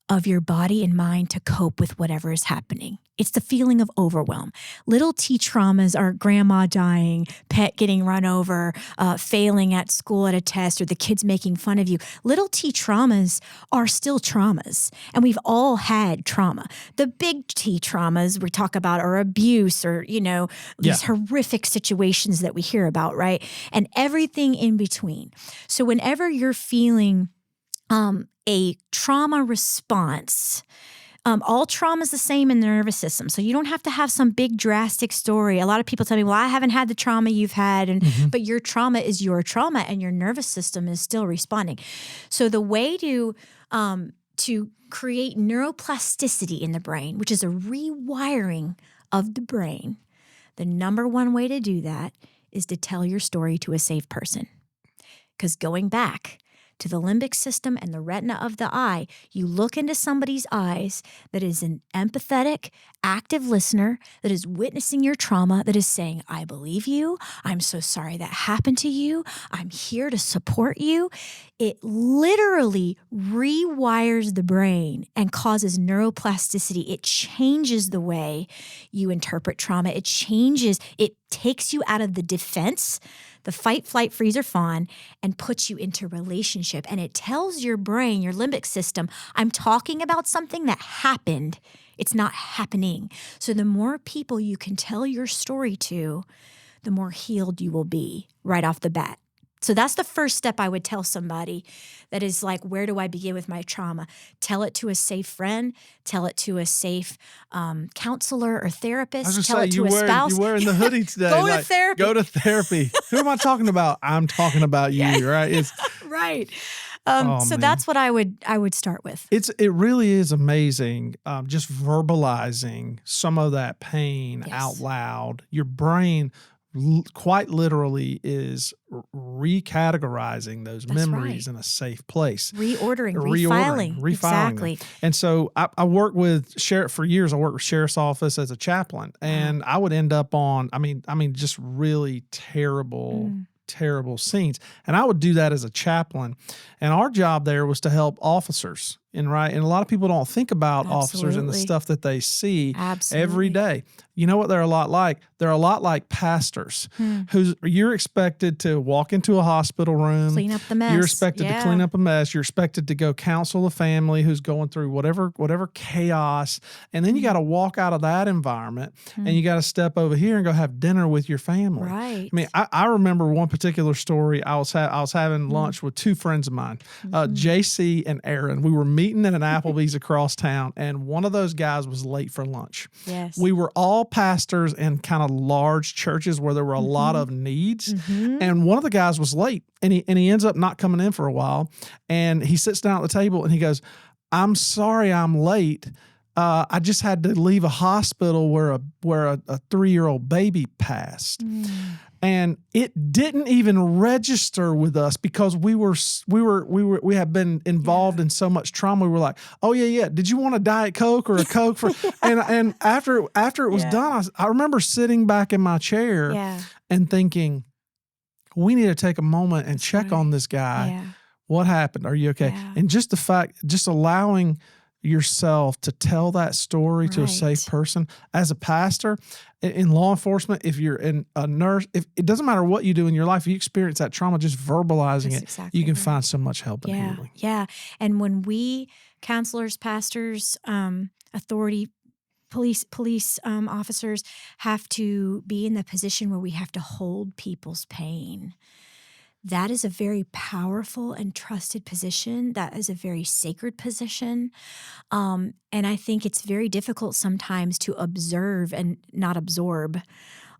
of your body and mind to cope with whatever is happening. It's the feeling of overwhelm. Little T traumas are grandma dying, pet getting run over, failing at school at a test, or the kids making fun of you. Little T traumas are still traumas, and we've all had trauma. The big T traumas we talk about are abuse or, you know, these horrific situations that we hear about, right? And everything in between. So whenever you're feeling a trauma response, all trauma is the same in the nervous system. So you don't have to have some big drastic story. A lot of people tell me, well, I haven't had the trauma you've had, but your trauma is your trauma and your nervous system is still responding. So the way to create neuroplasticity in the brain, which is a rewiring of the brain, the number one way to do that is to tell your story to a safe person. Because going back to the limbic system and the retina of the eye, you look into somebody's eyes that is an empathetic, active listener that is witnessing your trauma, that is saying, I believe you. I'm so sorry that happened to you. I'm here to support you. It literally rewires the brain and causes neuroplasticity. It changes the way you interpret trauma. It takes you out of the defense, the fight, flight, freeze, or fawn, and puts you into relationship. And it tells your brain, your limbic system, I'm talking about something that happened. It's not happening. So the more people you can tell your story to, the more healed you will be right off the bat. So that's the first step I would tell somebody that is like, where do I begin with my trauma? Tell it to a safe friend. Tell it to a safe counselor or therapist. I was just tell say, it to a spouse. you're wearing the hoodie today. Go to therapy. Go to therapy. Who am I talking about? I'm talking about you, right? It's right. Oh, so man. that's what I would start with. It really is amazing, just verbalizing some of that pain out loud. Your brain quite literally is recategorizing those memories in a safe place. Reordering, refiling. Exactly. Them. And so I worked with for years. I worked with sheriff's office as a chaplain, and I would end up on, just really terrible scenes. And I would do that as a chaplain. And our job there was to help officers. And a lot of people don't think about officers and the stuff that they see every day. You know what they're a lot like? They're a lot like pastors you're expected to walk into a hospital room. Clean up the mess. You're expected to clean up a mess. You're expected to go counsel a family who's going through whatever chaos. And then you got to walk out of that environment and you got to step over here and go have dinner with your family. Right. I mean, I remember one particular story. I was having lunch with two friends of mine, JC and Aaron. We were meeting at an Applebee's across town, and one of those guys was late for lunch. Yes. We were all pastors in kind of large churches where there were a lot of needs, and one of the guys was late, and he ends up not coming in for a while, and he sits down at the table and he goes, "I'm sorry I'm late. I just had to leave a hospital where a 3-year-old baby passed." And it didn't even register with us because we had been involved in so much trauma. We were like, "Oh yeah. Did you want a Diet Coke or a Coke for?" and after it was done, I remember sitting back in my chair and thinking, we need to take a moment and check on this guy. Yeah. What happened? Are you okay? Yeah. And just allowing yourself to tell that story to a safe person. As a pastor, in law enforcement, if you're a nurse, if it doesn't matter what you do in your life, if you experience that trauma, just verbalizing you can find so much help in healing. Yeah. And when we counselors, pastors, authority, police officers have to be in the position where we have to hold people's pain, that is a very powerful and trusted position. That is a very sacred position. And I think it's very difficult sometimes to observe and not absorb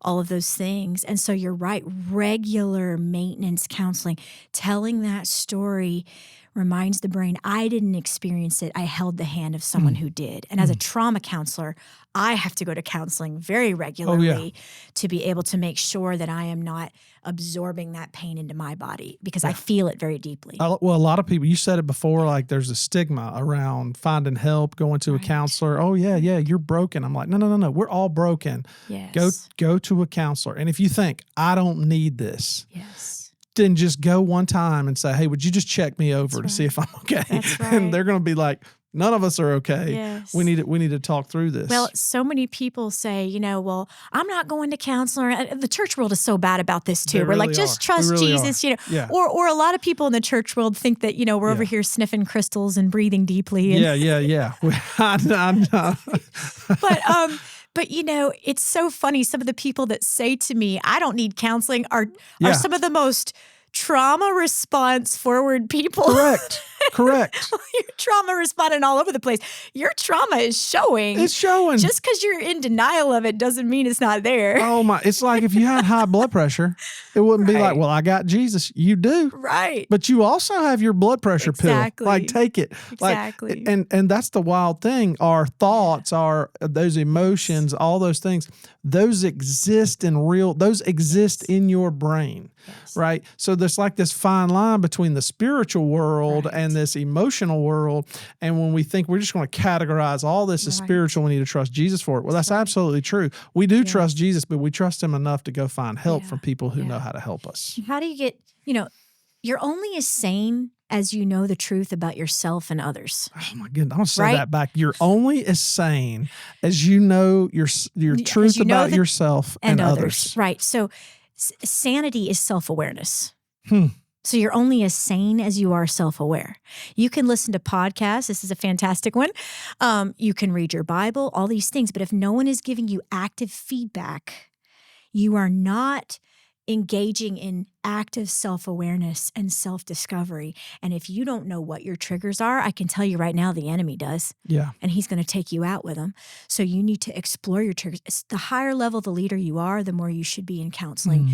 all of those things. And so you're right, regular maintenance counseling, telling that story reminds the brain, I didn't experience it. I held the hand of someone who did. And as a trauma counselor, I have to go to counseling very regularly to be able to make sure that I am not absorbing that pain into my body because I feel it very deeply. Well, a lot of people, you said it before, like there's a stigma around finding help, going to a counselor. Oh yeah, you're broken. I'm like, no. We're all broken. Yes. Go to a counselor. And if you think, I don't need this. Yes. Then just go one time and say, hey, would you just check me over to see if I'm okay? That's right. And they're going to be like, none of us are okay. Yes. We need to talk through this. Well, so many people say, well, I'm not going to counselor. The church world is so bad about this too. We're like, just trust Jesus, Or a lot of people in the church world think that, we're over here sniffing crystals and breathing deeply. And Yeah. I know. But it's so funny. Some of the people that say to me, I don't need counseling are some of the most trauma response forward people. Correct. Your trauma responding all over the place. Your trauma is showing. It's showing. Just because you're in denial of it doesn't mean it's not there. Oh my! It's like if you had high blood pressure, it wouldn't be like, well, I got Jesus. You do, right? But you also have your blood pressure pill. Like, take it. Exactly. And that's the wild thing. Our thoughts, those emotions, all those things. Those exist in in your brain, right? So there's like this fine line between the spiritual world and this emotional world. And when we think we're just going to categorize all this as spiritual, we need to trust Jesus for it. Well, that's absolutely true. We do trust Jesus, but we trust him enough to go find help from people who know how to help us. How do you get, you're only as sane as you know the truth about yourself and others. Oh my goodness, I'm going to say that back. You're only as sane as you know your truth about yourself and others. Right. So sanity is self-awareness. So you're only as sane as you are self-aware. You can listen to podcasts. This is a fantastic one. You can read your Bible, all these things. But if no one is giving you active feedback, you are not engaging in active self-awareness and self-discovery. And if you don't know what your triggers are, I can tell you right now, the enemy does. Yeah. And he's going to take you out with them. So you need to explore your triggers. The higher level the leader you are, the more you should be in counseling.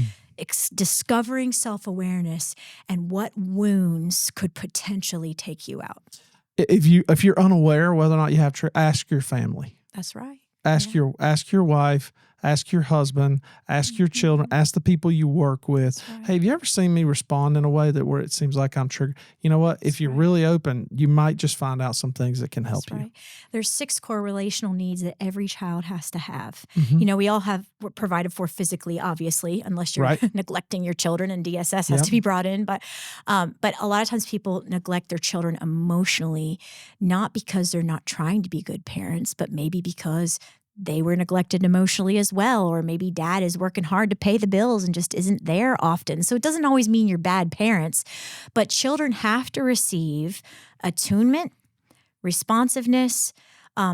Discovering self-awareness and what wounds could potentially take you out. If you're unaware whether or not you have ask your family. That's right. Ask your wife, ask your husband, ask your children, ask the people you work with. Right. Hey, have you ever seen me respond in a way that where it seems like I'm triggered? You know what? If you're really open, you might just find out some things that can help you. There's 6 core relational needs that every child has to have. Mm-hmm. We all have provided for physically, obviously, unless you're neglecting your children, and DSS has to be brought in. But a lot of times people neglect their children emotionally, not because they're not trying to be good parents, but maybe because they were neglected emotionally as well, or maybe dad is working hard to pay the bills and just isn't there often. So it doesn't always mean you're bad parents, but children have to receive attunement, responsiveness,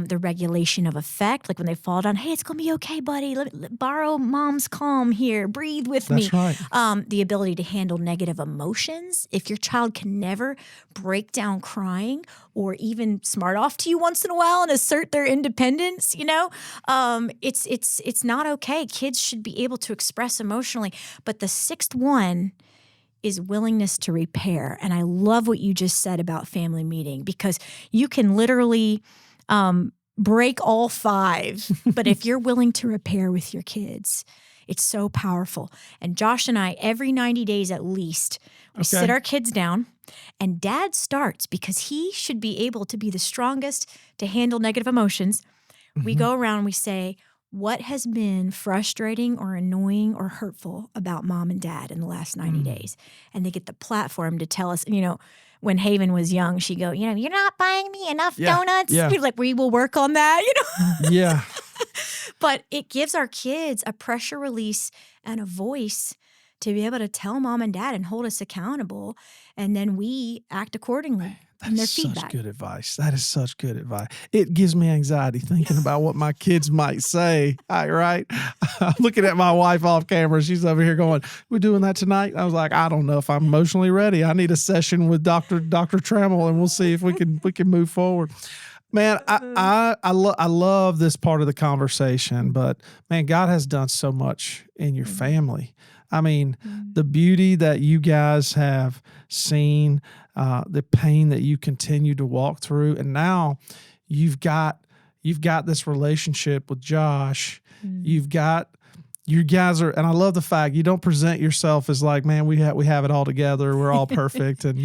the regulation of affect, like when they fall down, hey, it's going to be okay, buddy. Let borrow mom's calm here. Breathe with me. That's right. The ability to handle negative emotions. If your child can never break down crying or even smart off to you once in a while and assert their independence, it's not okay. Kids should be able to express emotionally. But the 6th one is willingness to repair. And I love what you just said about family meeting, because you can literally break all 5, but if you're willing to repair with your kids, it's so powerful. And Josh and I, every 90 days at least, we sit our kids down, and dad starts, because he should be able to be the strongest to handle negative emotions. Mm-hmm. We go around and we say, what has been frustrating or annoying or hurtful about mom and dad in the last 90 days? And they get the platform to tell us, when Haven was young, she'd go, you're not buying me enough donuts. Yeah. Like, we will work on that, Yeah. But it gives our kids a pressure release and a voice to be able to tell mom and dad and hold us accountable. And then we act accordingly. And their feedback. Such good advice. That is such good advice. It gives me anxiety thinking about what my kids might say. Right? I'm looking at my wife off camera. She's over here going, "We're doing that tonight." I was like, "I don't know if I'm emotionally ready. I need a session with Dr. Trammell, and we'll see if we can move forward." Man, I love this part of the conversation, but man, God has done so much in your family. I mean, the beauty that you guys have seen, the pain that you continue to walk through, and now you've got this relationship with Josh. You guys are, and I love the fact you don't present yourself as like, man, we have it all together, we're all perfect, and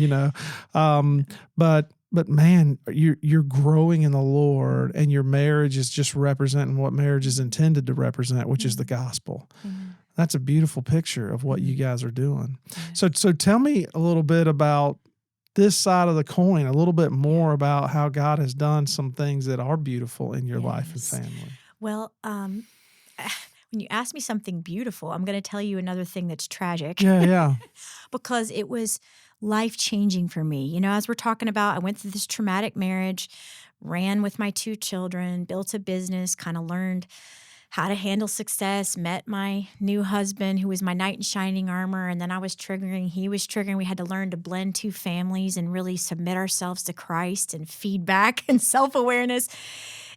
but man, you're growing in the Lord, and your marriage is just representing what marriage is intended to represent, which is the gospel. That's a beautiful picture of what you guys are doing. So tell me a little bit about this side of the coin, a little bit more about how God has done some things that are beautiful in your life and family. Well, when you ask me something beautiful, I'm going to tell you another thing that's tragic. Yeah. Because it was life-changing for me. As we're talking about, I went through this traumatic marriage, ran with my 2 children, built a business, kind of learned how to handle success, met my new husband who was my knight in shining armor, and then I was triggering, he was triggering. We had to learn to blend 2 families and really submit ourselves to Christ and feedback and self-awareness.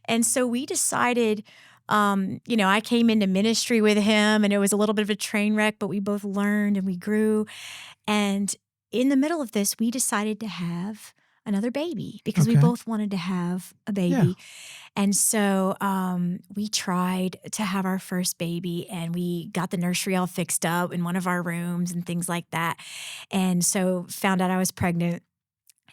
And so we decided, I came into ministry with him, and it was a little bit of a train wreck, but we both learned and we grew. And in the middle of this, we decided to have another baby because we both wanted to have a baby. Yeah. And so we tried to have our first baby, and we got the nursery all fixed up in one of our rooms and things like that. And so found out I was pregnant,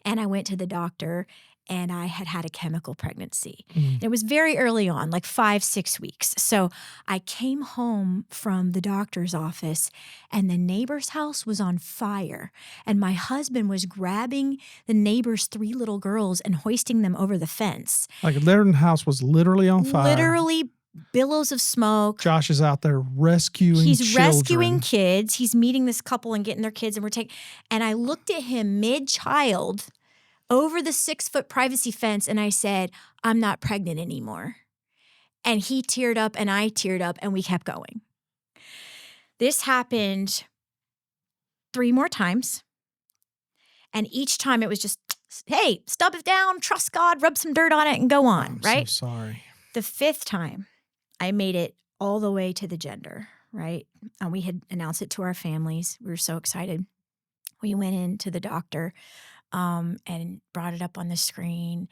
and I went to the doctor, and I had a chemical pregnancy. It was very early on, like 5-6 weeks. So I came home from the doctor's office, and the neighbor's house was on fire. And my husband was grabbing the neighbor's 3 little girls and hoisting them over the fence. Like their house was literally on fire. Literally billows of smoke. Josh is out there rescuing He's rescuing kids. He's meeting this couple and getting their kids, and I looked at him mid-child over the 6-foot privacy fence, and I said, "I'm not pregnant anymore." And he teared up, and I teared up, and we kept going. This happened 3 more times. And each time it was just, hey, stub it down, trust God, rub some dirt on it, and go on, I'm right? so sorry. The 5th time, I made it all the way to the gender, right? And we had announced it to our families. We were so excited. We went in to the doctor and brought it up on the screen.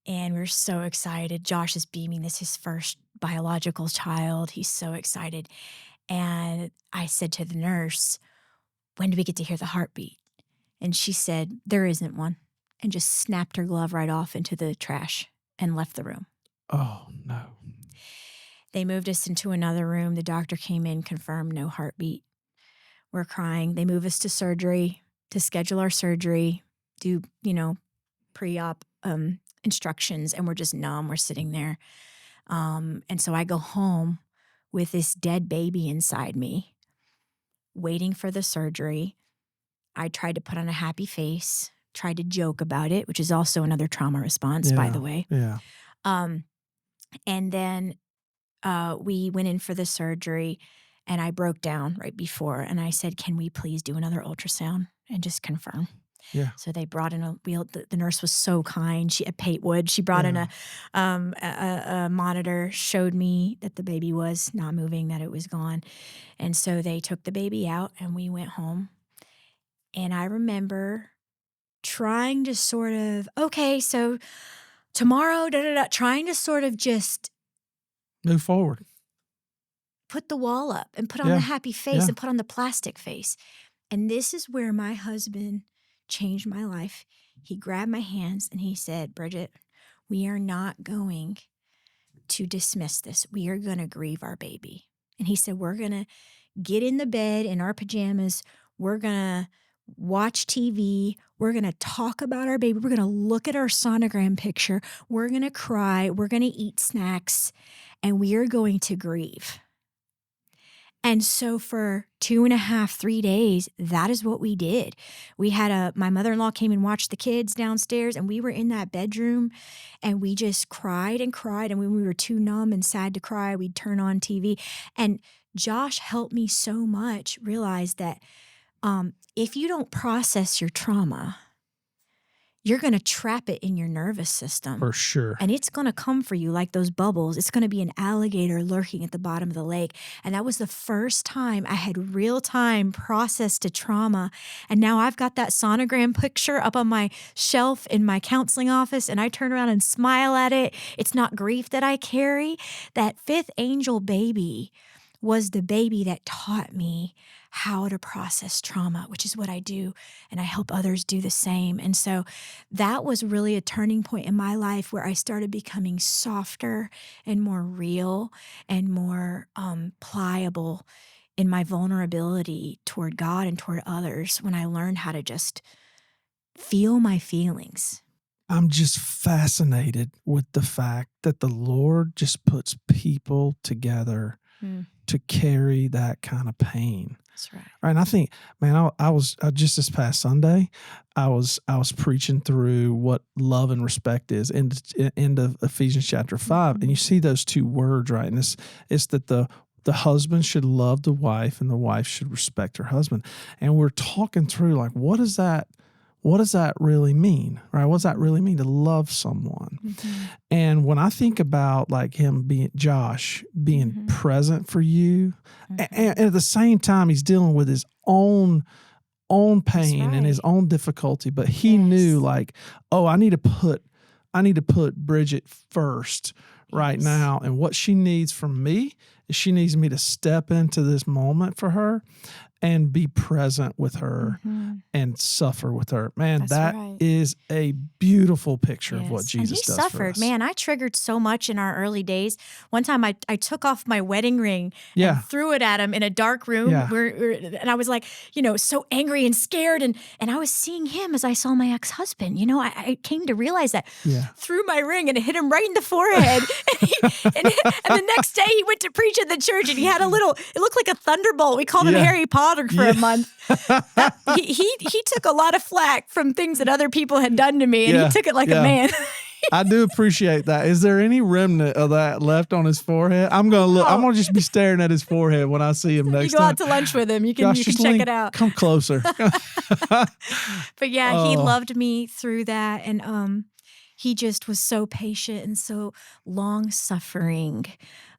And we were so excited. Josh is beaming. This is his first biological child. He's so excited. And I said to the nurse, when do we get to hear the heartbeat? And she said, there isn't one, and just snapped her glove right off into the trash and left the room. Oh, no. They moved us into another room. The doctor came in, confirmed no heartbeat. We're crying. They move us to surgery to schedule our surgery, do, pre-op instructions, and we're just numb. We're sitting there. And so I go home with this dead baby inside me, waiting for the surgery. I tried to put on a happy face, tried to joke about it, which is also another trauma response, by the way. Yeah. And then we went in for the surgery, and I broke down right before, and I said, can we please do another ultrasound and just confirm? Yeah. So they brought in a wheel. The nurse was so kind. She at Patewood. She brought in a monitor, showed me that the baby was not moving, that it was gone. And so they took the baby out, and we went home. And I remember trying to sort of, okay, so tomorrow, trying to sort of just move forward, put the wall up and put on the happy face Yeah. and put on the plastic face. And this is where my husband changed my life. He grabbed my hands and he said, Bridget, we are not going to dismiss this. We are going to grieve our baby. And he said, we're going to get in the bed in our pajamas. We're going to watch TV. We're going to talk about our baby. We're going to look at our sonogram picture. We're going to cry. We're going to eat snacks. And we are going to grieve. And so for 2.5, 3 days, that is what we did. We had my mother-in-law came and watched the kids downstairs, and we were in that bedroom, and we just cried and cried. And when we were too numb and sad to cry, we'd turn on TV. And Josh helped me so much realize that if you don't process your trauma, you're going to trap it in your nervous system. For sure. And it's going to come for you like those bubbles. It's going to be an alligator lurking at the bottom of the lake. And that was the first time I had real time processed a trauma. And now I've got that sonogram picture up on my shelf in my counseling office, and I turn around and smile at it. It's not grief that I carry. That 5th angel baby was the baby that taught me how to process trauma, which is what I do, and I help others do the same. And so that was really a turning point in my life where I started becoming softer and more real and more pliable in my vulnerability toward God and toward others when I learned how to just feel my feelings. I'm just fascinated with the fact that the Lord just puts people together to carry that kind of pain. That's right. And I think, man, I was just this past Sunday, I was preaching through what love and respect is in Ephesians chapter 5, and you see those 2 words, right? And it's that the husband should love the wife and the wife should respect her husband. And we're talking through like, what does that really mean, right? What does that really mean to love someone? And when I think about like Josh being present for you, and at the same time, he's dealing with his own pain and his own difficulty, but he knew like, oh, I need to put Bridget first right now. And what she needs from me is she needs me to step into this moment for her and be present with her and suffer with her. Man, that is a beautiful picture of what Jesus does suffered. for us. Man, I triggered so much in our early days. One time I took off my wedding ring and threw it at him in a dark room and I was like, so angry and scared. And I was seeing him as I saw my ex-husband. I came to realize that threw my ring and it hit him right in the forehead. and the next day he went to preach at the church and he had it looked like a thunderbolt. We called him Harry Potter for a month. He took a lot of flack from things that other people had done to me, and he took it like a man. I do appreciate that. Is there any remnant of that left on his forehead? I'm gonna look. I'm gonna just be staring at his forehead when I see him next You go time. out to lunch with him. You can Gosh, you can just check lean- it out. Come closer. But yeah, he Oh. loved me through that, and he just was so patient and so long suffering.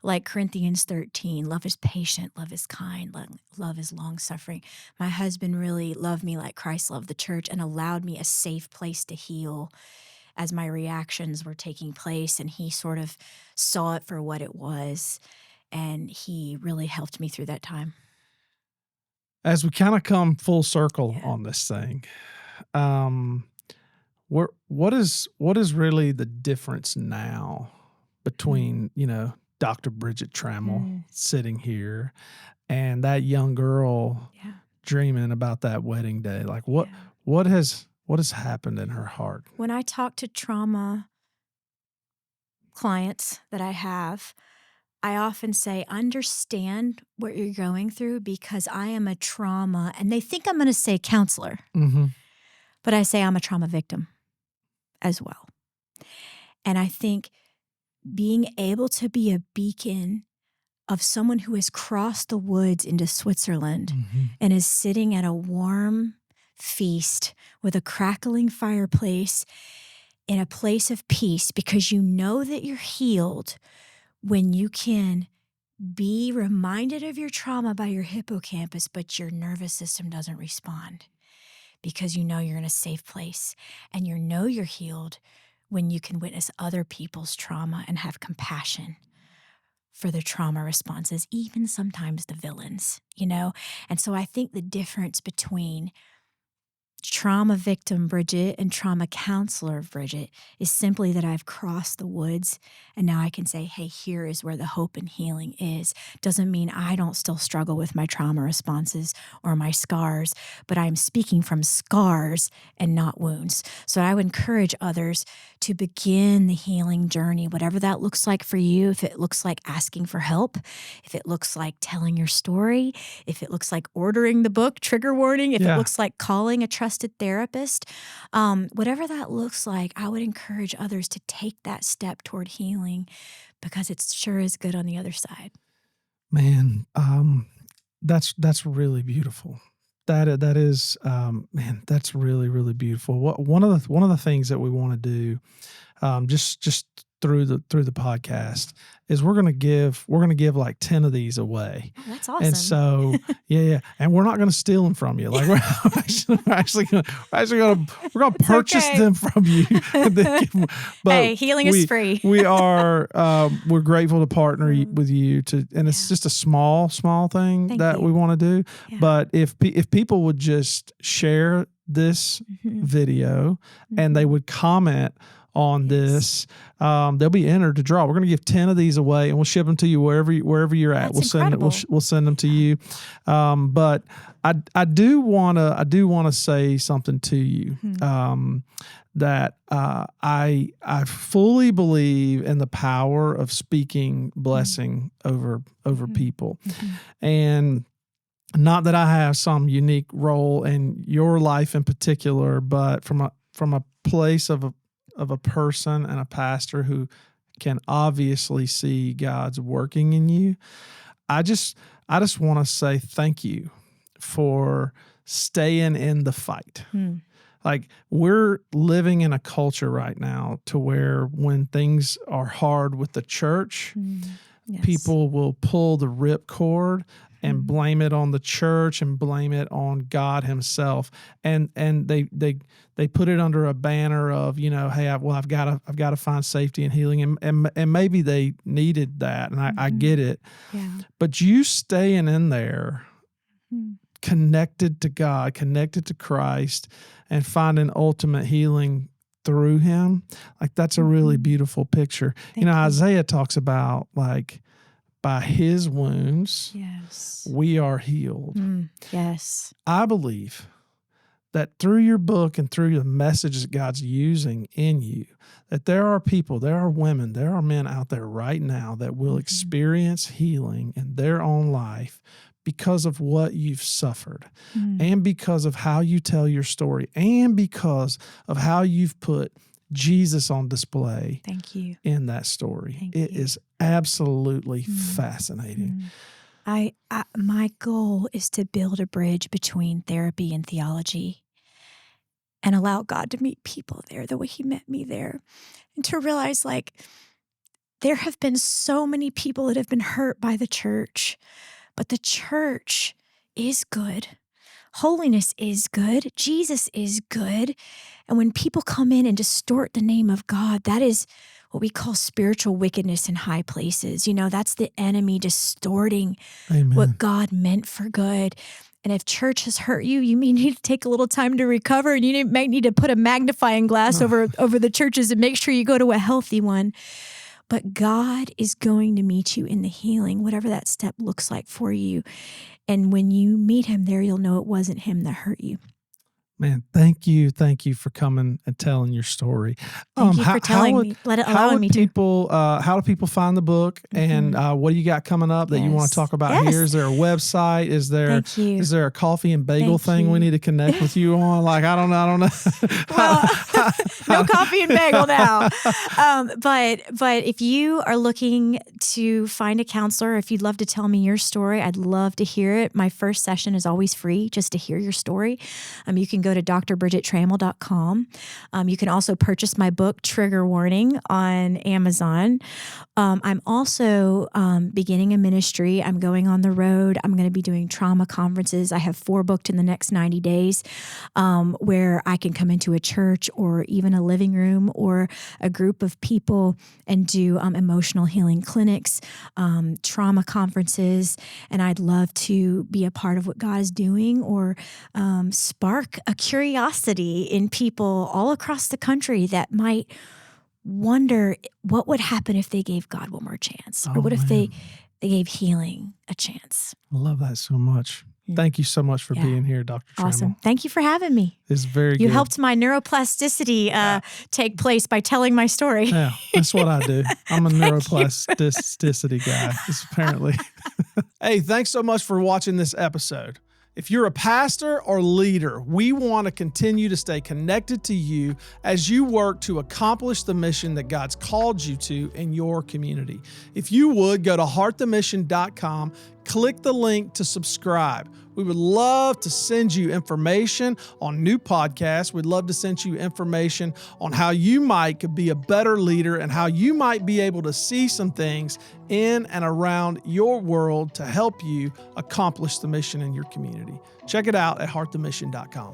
Like Corinthians 13, love is patient, love is kind, love is long suffering. My husband really loved me like Christ loved the church and allowed me a safe place to heal as my reactions were taking place, and he sort of saw it for what it was, and he really helped me through that time. As we kind of come full circle Yeah. on this thing, what is really the difference now between Dr. Bridget Trammell sitting here and that young girl dreaming about that wedding day? Like what has happened in her heart? When I talk to trauma clients that I have, I often say, understand what you're going through because I am a trauma, and they think I'm going to say counselor, but I say I'm a trauma victim as well. And I think being able to be a beacon of someone who has crossed the woods into Switzerland and is sitting at a warm feast with a crackling fireplace in a place of peace, because you know that you're healed when you can be reminded of your trauma by your hippocampus, but your nervous system doesn't respond because you know you're in a safe place, and you know you're healed when you can witness other people's trauma and have compassion for their trauma responses, even sometimes the villains, And so I think the difference between trauma victim Bridget and trauma counselor Bridget is simply that I've crossed the woods, and now I can say, hey, here is where the hope and healing is. Doesn't mean I don't still struggle with my trauma responses or my scars, but I'm speaking from scars and not wounds. So I would encourage others to begin the healing journey, whatever that looks like for you. If it looks like asking for help, if it looks like telling your story, if it looks like ordering the book, trigger warning, if it looks like calling a trusted therapist, whatever that looks like, I would encourage others to take that step toward healing, because it sure is good on the other side. Man, that's really beautiful. That is, man, that's really, really beautiful. One of the things that we want to do, just through the podcast, is we're gonna give like 10 of these away. Oh, that's awesome. And so and we're not going to steal them from you. Like we're actually going to purchase them from you. But hey, healing is free. we're grateful to partner with you and it's just a small thing we want to do. Yeah. But if people would just share this video and they would comment on this, they'll be entered to draw. We're going to give 10 of these away, and we'll ship them to you wherever you're at. That's incredible. We'll send them to you. But I do want to say something to you, that I fully believe in the power of speaking blessing over people, and not that I have some unique role in your life in particular, but from a place of a person and a pastor who can obviously see God's working in you. I just want to say thank you for staying in the fight. Like, we're living in a culture right now to where when things are hard with the church, people will pull the ripcord and blame it on the church and blame it on God himself. And they put it under a banner of, hey, I've got to find safety and healing. And maybe they needed that. And I get it. Yeah. But you staying in there, connected to God, connected to Christ, and finding ultimate healing through him, like, that's a really beautiful picture. Thank you. Isaiah talks about, like, by his wounds, we are healed. Yes. I believe that through your book and through the message that God's using in you, that there are people, there are women, there are men out there right now that will experience healing in their own life because of what you've suffered, and because of how you tell your story, and because of how you've put Jesus on display Thank you. in that story. Thank It you. is absolutely fascinating. My goal is to build a bridge between therapy and theology and allow God to meet people there the way he met me there, and to realize, like, there have been so many people that have been hurt by the church, but the church is good. Holiness is good. Jesus is good. And when people come in and distort the name of God, that is what we call spiritual wickedness in high places. That's the enemy distorting what God meant for good. And if church has hurt you, you may need to take a little time to recover, and you might need to put a magnifying glass over the churches and make sure you go to a healthy one. But God is going to meet you in the healing, whatever that step looks like for you. And when you meet him there, you'll know it wasn't him that hurt you. Man, thank you for coming and telling your story. Thank you for telling me, allowing me to. How do people find the book, and what do you got coming up that you want to talk about here? Is there a website? Is there a coffee and bagel thing we need to connect with you on? Like, I don't know. Well, no coffee and bagel now. But if you are looking to find a counselor, if you'd love to tell me your story, I'd love to hear it. My first session is always free, just to hear your story. You can go to drbridgettrammell.com. You can also purchase my book, Trigger Warning, on Amazon. I'm also beginning a ministry. I'm going on the road. I'm going to be doing trauma conferences. I have 4 booked in the next 90 days where I can come into a church or even a living room or a group of people and do emotional healing clinics, trauma conferences. And I'd love to be a part of what God is doing, or spark a curiosity in people all across the country that might wonder what would happen if they gave God one more chance, or what if they gave healing a chance. I love that so much. Thank you so much for being here, Dr. Trammell. Awesome. Thank you for having me. It's very good. You helped my neuroplasticity take place by telling my story. Yeah, that's what I do. I'm a neuroplasticity guy, apparently. Hey, thanks so much for watching this episode. If you're a pastor or leader, we want to continue to stay connected to you as you work to accomplish the mission that God's called you to in your community. If you would, go to heartthemission.com, click the link to subscribe. We would love to send you information on new podcasts. We'd love to send you information on how you could be a better leader, and how you might be able to see some things in and around your world to help you accomplish the mission in your community. Check it out at heartthemission.com.